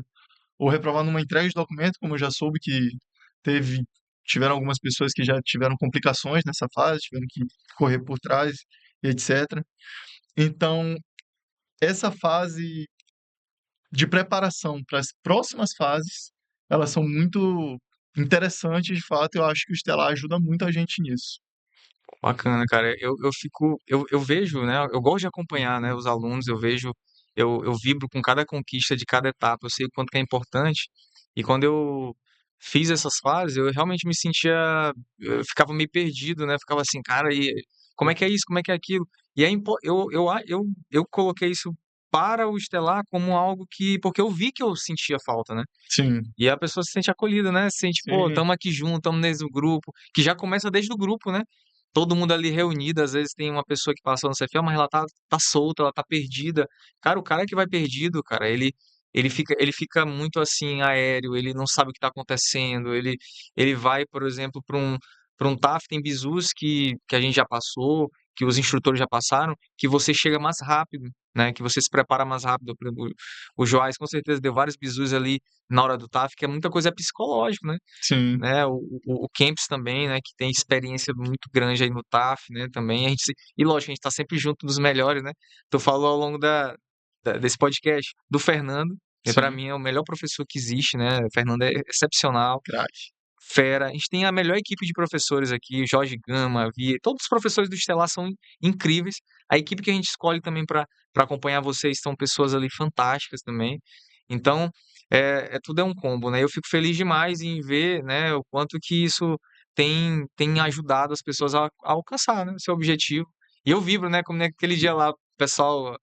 B: ou reprovar numa entrega de documento, como eu já soube que tiveram algumas pessoas que já tiveram complicações nessa fase, tiveram que correr por trás, e etc. Então, essa fase de preparação para as próximas fases, elas são muito interessantes, de fato, eu acho que o Estelar ajuda muito a gente nisso.
A: Bacana, cara. Eu fico, eu vejo, né? Eu gosto de acompanhar, né, os alunos. Eu vejo, eu vibro com cada conquista de cada etapa. Eu sei o quanto que é importante. E quando eu fiz essas fases, eu realmente me sentia, eu ficava meio perdido, né? Ficava assim, cara, e como é que é isso? Como é que é aquilo? E aí eu coloquei isso para o Estelar como algo que, porque eu vi que eu sentia falta, né?
B: Sim,
A: E a pessoa se sente acolhida, né? Se sente, pô,
B: sim,
A: tamo aqui junto, tamo nesse grupo, que já começa desde o grupo, né? Todo mundo ali reunido, às vezes tem uma pessoa que passou no CFL, mas ela tá solta, ela tá perdida. Cara, o cara que vai perdido, cara, ele fica muito assim, aéreo, ele não sabe o que tá acontecendo, ele vai, por exemplo, para um TAF, tem bizus que a gente já passou, que os instrutores já passaram, que você chega mais rápido, né? Que você se prepara mais rápido. Por exemplo, o Joás com certeza deu vários bizus ali na hora do TAF, que é muita coisa psicológica, né?
B: sim,
A: Né? O Kempis também, né? Que tem experiência muito grande aí no TAF, né? Também e lógico, a gente tá sempre junto dos melhores, né? Tu falou ao longo desse podcast do Fernando, que para
B: sim,
A: mim é o melhor professor que existe, né? O Fernando é excepcional,
B: craque.
A: fera. A gente tem a melhor equipe de professores aqui, Jorge Gama, Vi, todos os professores do Estelar são incríveis. A equipe que a gente escolhe também para acompanhar vocês são pessoas ali fantásticas também. Então, tudo é um combo, né? Eu fico feliz demais em ver, né, o quanto que isso tem ajudado as pessoas a alcançar, né, o seu objetivo. E eu vibro, né, como naquele dia lá, o pessoal,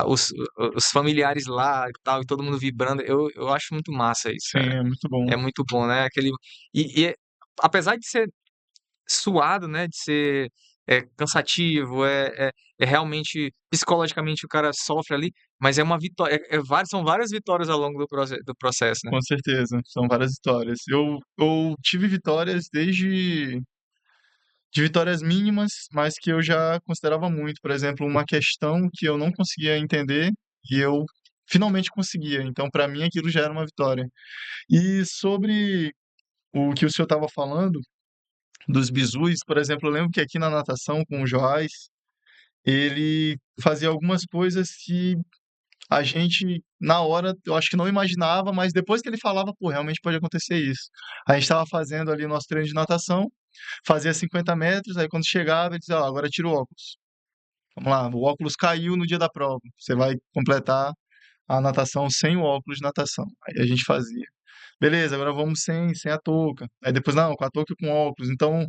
A: os familiares lá e tal, e todo mundo vibrando. Eu acho muito massa isso,
B: Sim,
A: cara.
B: é muito bom.
A: É muito bom, né? Apesar de ser suado, né? De ser cansativo, realmente psicologicamente o cara sofre ali, mas é uma vitória, são várias vitórias ao longo do processo, né?
B: Com certeza, são várias histórias. Eu tive vitórias desde de vitórias mínimas, mas que eu já considerava muito. Por exemplo, uma questão que eu não conseguia entender e eu finalmente conseguia. Então, para mim, aquilo já era uma vitória. E sobre o que o senhor estava falando dos bizus, por exemplo, eu lembro que aqui na natação com o Joás, ele fazia algumas coisas que a gente, na hora, eu acho que não imaginava, mas depois que ele falava, pô, realmente pode acontecer isso. A gente estava fazendo ali nosso treino de natação, fazia 50 metros, aí quando chegava, ele dizia, ó, agora tira o óculos. Vamos lá, o óculos caiu no dia da prova. Você vai completar a natação sem o óculos de natação. Aí a gente fazia. Beleza, agora vamos sem a touca. Aí depois, não, com a touca e com óculos. Então,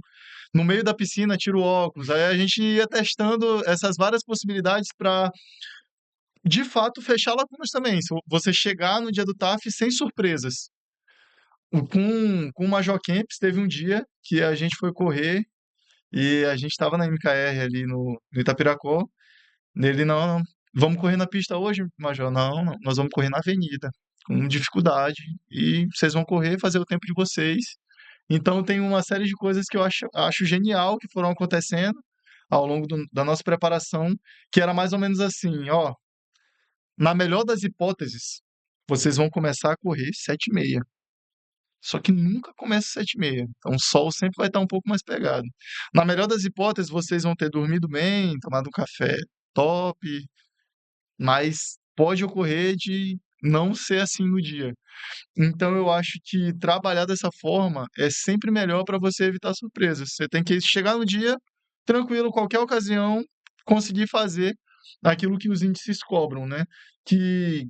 B: no meio da piscina, tira o óculos. Aí a gente ia testando essas várias possibilidades para de fato, fechar lacunas também. Se você chegar no dia do TAF sem surpresas. Com o Major Kempis, teve um dia que a gente foi correr e a gente estava na MKR ali no Itapiracó. Nele, não, não, vamos correr na pista hoje, Major? Não, não, nós vamos correr na avenida, com dificuldade. E vocês vão correr, fazer o tempo de vocês. Então, tem uma série de coisas que eu acho genial que foram acontecendo ao longo da nossa preparação, que era mais ou menos assim, ó, na melhor das hipóteses, vocês vão começar a correr 7h30. Só que nunca começa 7h30. Então o sol sempre vai estar um pouco mais pegado. Na melhor das hipóteses, vocês vão ter dormido bem, tomado um café top, mas pode ocorrer de não ser assim no dia. Então eu acho que trabalhar dessa forma é sempre melhor para você evitar surpresas. Você tem que chegar no dia tranquilo, qualquer ocasião, conseguir fazer aquilo que os índices cobram, né? Que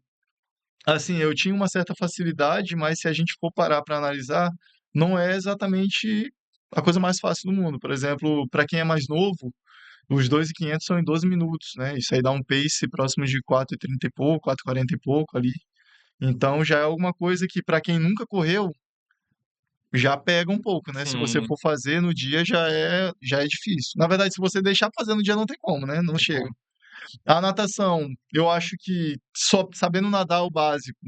B: assim, eu tinha uma certa facilidade, mas se a gente for parar para analisar, não é exatamente a coisa mais fácil do mundo. Por exemplo, para quem é mais novo, Os 2.500 são em 12 minutos, né? Isso aí dá um pace próximo de 4:30 e pouco, 4:40 e pouco ali. Então já é alguma coisa que para quem nunca correu, já pega um pouco, né? Se você
A: Sim,
B: for fazer no dia já é difícil. Na verdade, se você deixar fazer no dia não tem como, né? Não
A: tem
B: chega.
A: como.
B: A natação, eu acho que só sabendo nadar o básico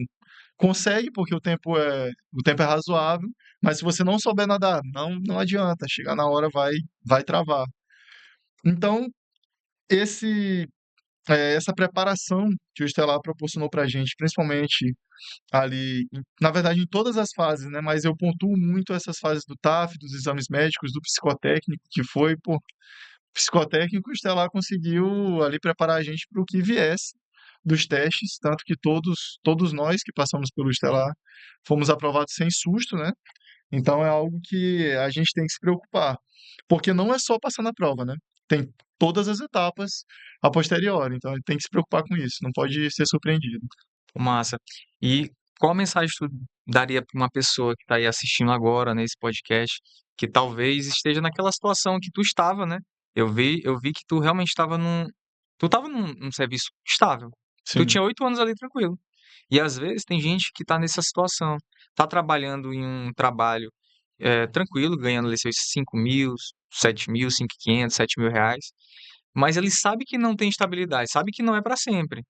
B: consegue, porque o tempo é razoável, mas se você não souber nadar, não adianta, chegar na hora vai travar. Então, esse essa preparação que o Estelar proporcionou pra gente, principalmente ali, na verdade, em todas as fases, né? Mas eu pontuo muito essas fases do TAF, dos exames médicos, do psicotécnico, que foi, pô, psicotécnico, o Estelar conseguiu ali preparar a gente para o que viesse dos testes, tanto que todos nós que passamos pelo Estelar fomos aprovados sem susto, né? Então é algo que a gente tem que se preocupar, porque não é só passar na prova, né? Tem todas as etapas a posteriori, então ele tem que se preocupar com isso, não pode ser surpreendido.
A: Massa. E qual mensagem tu daria para uma pessoa que está aí assistindo agora nesse podcast, que talvez esteja naquela situação que tu estava, né? Eu vi que tu realmente estava tu estava num serviço estável. Tu
B: Sim,
A: tinha 8 anos ali tranquilo. E às vezes tem gente que está nessa situação, tá trabalhando em um trabalho tranquilo, ganhando ali seus 5.000, 7.000, 5.500, 7.000 reais, mas ele sabe que não tem estabilidade, sabe que não é para sempre.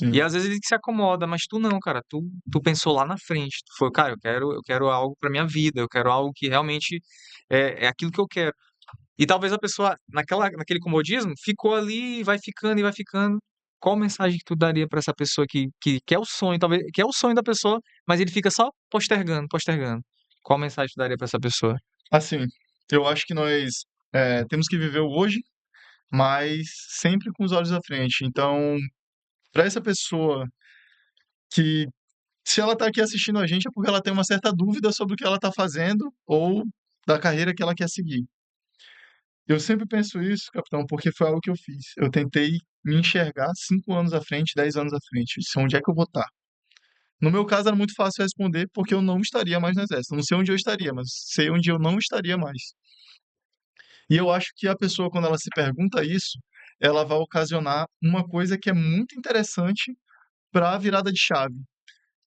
A: E
B: sim,
A: às vezes ele se acomoda, mas tu não, cara. Tu pensou lá na frente. Tu foi, cara, eu quero algo pra minha vida, eu quero algo que realmente é aquilo que eu quero. E talvez a pessoa, naquele comodismo, ficou ali e vai ficando e vai ficando. Qual mensagem que tu daria pra essa pessoa que quer o sonho, talvez, que é o sonho da pessoa, mas ele fica só postergando, postergando? Qual mensagem tu daria pra essa pessoa?
B: assim, eu acho que nós temos que viver o hoje, mas sempre com os olhos à frente. Então, para essa pessoa que, se ela está aqui assistindo a gente, é porque ela tem uma certa dúvida sobre o que ela está fazendo ou da carreira que ela quer seguir. Eu sempre penso isso, capitão, porque foi algo que eu fiz. Eu tentei me enxergar 5 anos à frente, 10 anos à frente. Eu disse, onde é que eu vou estar? No meu caso, era muito fácil responder, porque eu não estaria mais no exército. Eu não sei onde eu estaria, mas sei onde eu não estaria mais. E eu acho que a pessoa, quando ela se pergunta isso, ela vai ocasionar uma coisa que é muito interessante para a virada de chave,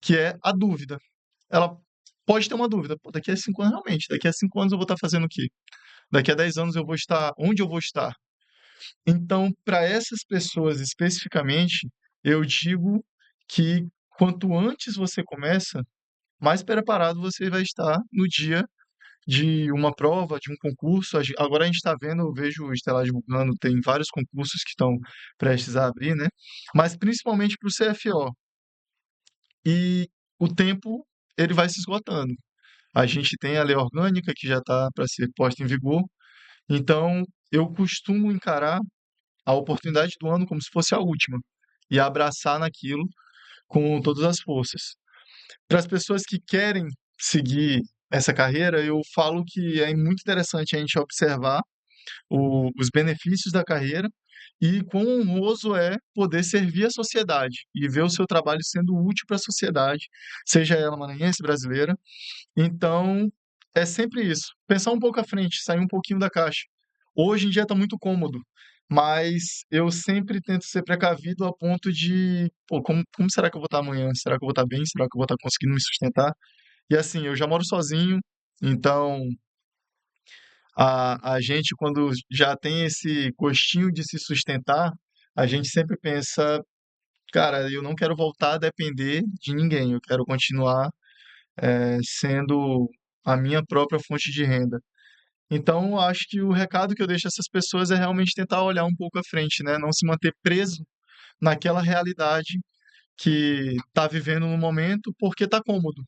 B: que é a dúvida. Ela pode ter uma dúvida. Pô, daqui a 5 anos, realmente, daqui a 5 anos eu vou estar fazendo o quê? Daqui a 10 anos eu vou estar onde eu vou estar? Então, para essas pessoas especificamente, eu digo que quanto antes você começa, mais preparado você vai estar no dia de uma prova, de um concurso. Agora a gente está vendo, eu vejo o Estelar divulgando, tem vários concursos que estão prestes a abrir, né? Mas principalmente para o CFO. E o tempo, ele vai se esgotando. A gente tem a lei orgânica que já está para ser posta em vigor. Então, eu costumo encarar a oportunidade do ano como se fosse a última e abraçar naquilo com todas as forças. Para as pessoas que querem seguir essa carreira, eu falo que é muito interessante a gente observar os benefícios da carreira e quão honroso é poder servir a sociedade e ver o seu trabalho sendo útil para a sociedade, seja ela maranhense, brasileira. Então, é sempre isso. Pensar um pouco à frente, sair um pouquinho da caixa. Hoje em dia está muito cômodo, mas eu sempre tento ser precavido a ponto de, pô, como será que eu vou estar amanhã? Será que eu vou estar bem? Será que eu vou estar conseguindo me sustentar? E assim, eu já moro sozinho, então a gente, quando já tem esse gostinho de se sustentar, a gente sempre pensa, cara, eu não quero voltar a depender de ninguém, eu quero continuar sendo a minha própria fonte de renda. Então, eu acho que o recado que eu deixo a essas pessoas é realmente tentar olhar um pouco à frente, né? Não se manter preso naquela realidade que está vivendo no momento porque está cômodo.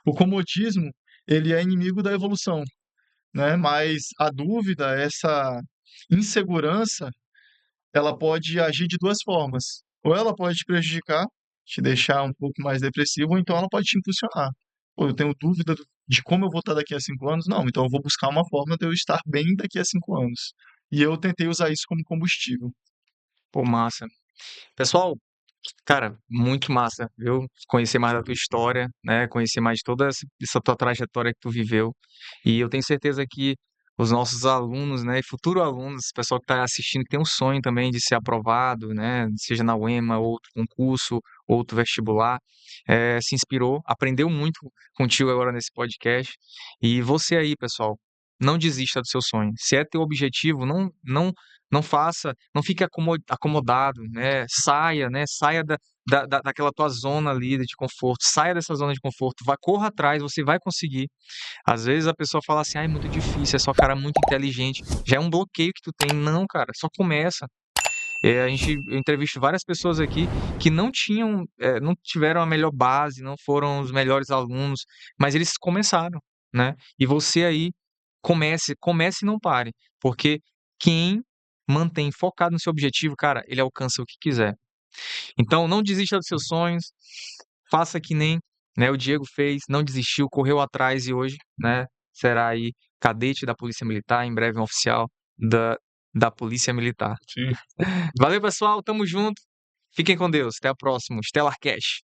B: O comodismo, ele é inimigo da evolução, né? Mas a dúvida, essa insegurança, ela pode agir de duas formas. Ou ela pode te prejudicar, te deixar um pouco mais depressivo, ou então ela pode te impulsionar. Pô, eu tenho dúvida de como eu vou estar daqui a 5 anos? Não, então eu vou buscar uma forma de eu estar bem daqui a 5 anos. E eu tentei usar isso como combustível.
A: Pô, massa. Pessoal, cara, muito massa, viu? Conhecer mais da tua história, né? Conhecer mais de toda essa tua trajetória que tu viveu. E eu tenho certeza que os nossos alunos, né, e futuro alunos, pessoal que está assistindo, que tem um sonho também de ser aprovado, né, seja na UEMA, outro concurso, outro vestibular, se inspirou, aprendeu muito contigo agora nesse podcast. E você aí, pessoal, não desista do seu sonho. Se é teu objetivo, não faça, não fique acomodado, né, saia daquela tua zona ali de conforto, saia dessa zona de conforto, corra atrás, você vai conseguir. Às vezes a pessoa fala assim: "Ah, é muito difícil, é só cara muito inteligente". Já é um bloqueio que tu tem. Não, cara, só começa. Eu entrevisto várias pessoas aqui que não tiveram a melhor base, não foram os melhores alunos, mas eles começaram, né. E você aí, comece e não pare, porque quem mantém focado no seu objetivo, cara, ele alcança o que quiser. Então não desista dos seus sonhos, faça que nem, né, o Diego fez, não desistiu, correu atrás e hoje, né, será aí cadete da Polícia Militar, em breve um oficial da da Polícia Militar.
B: Sim.
A: Valeu, pessoal, tamo junto. Fiquem com Deus, até a próxima, Stellar Cash.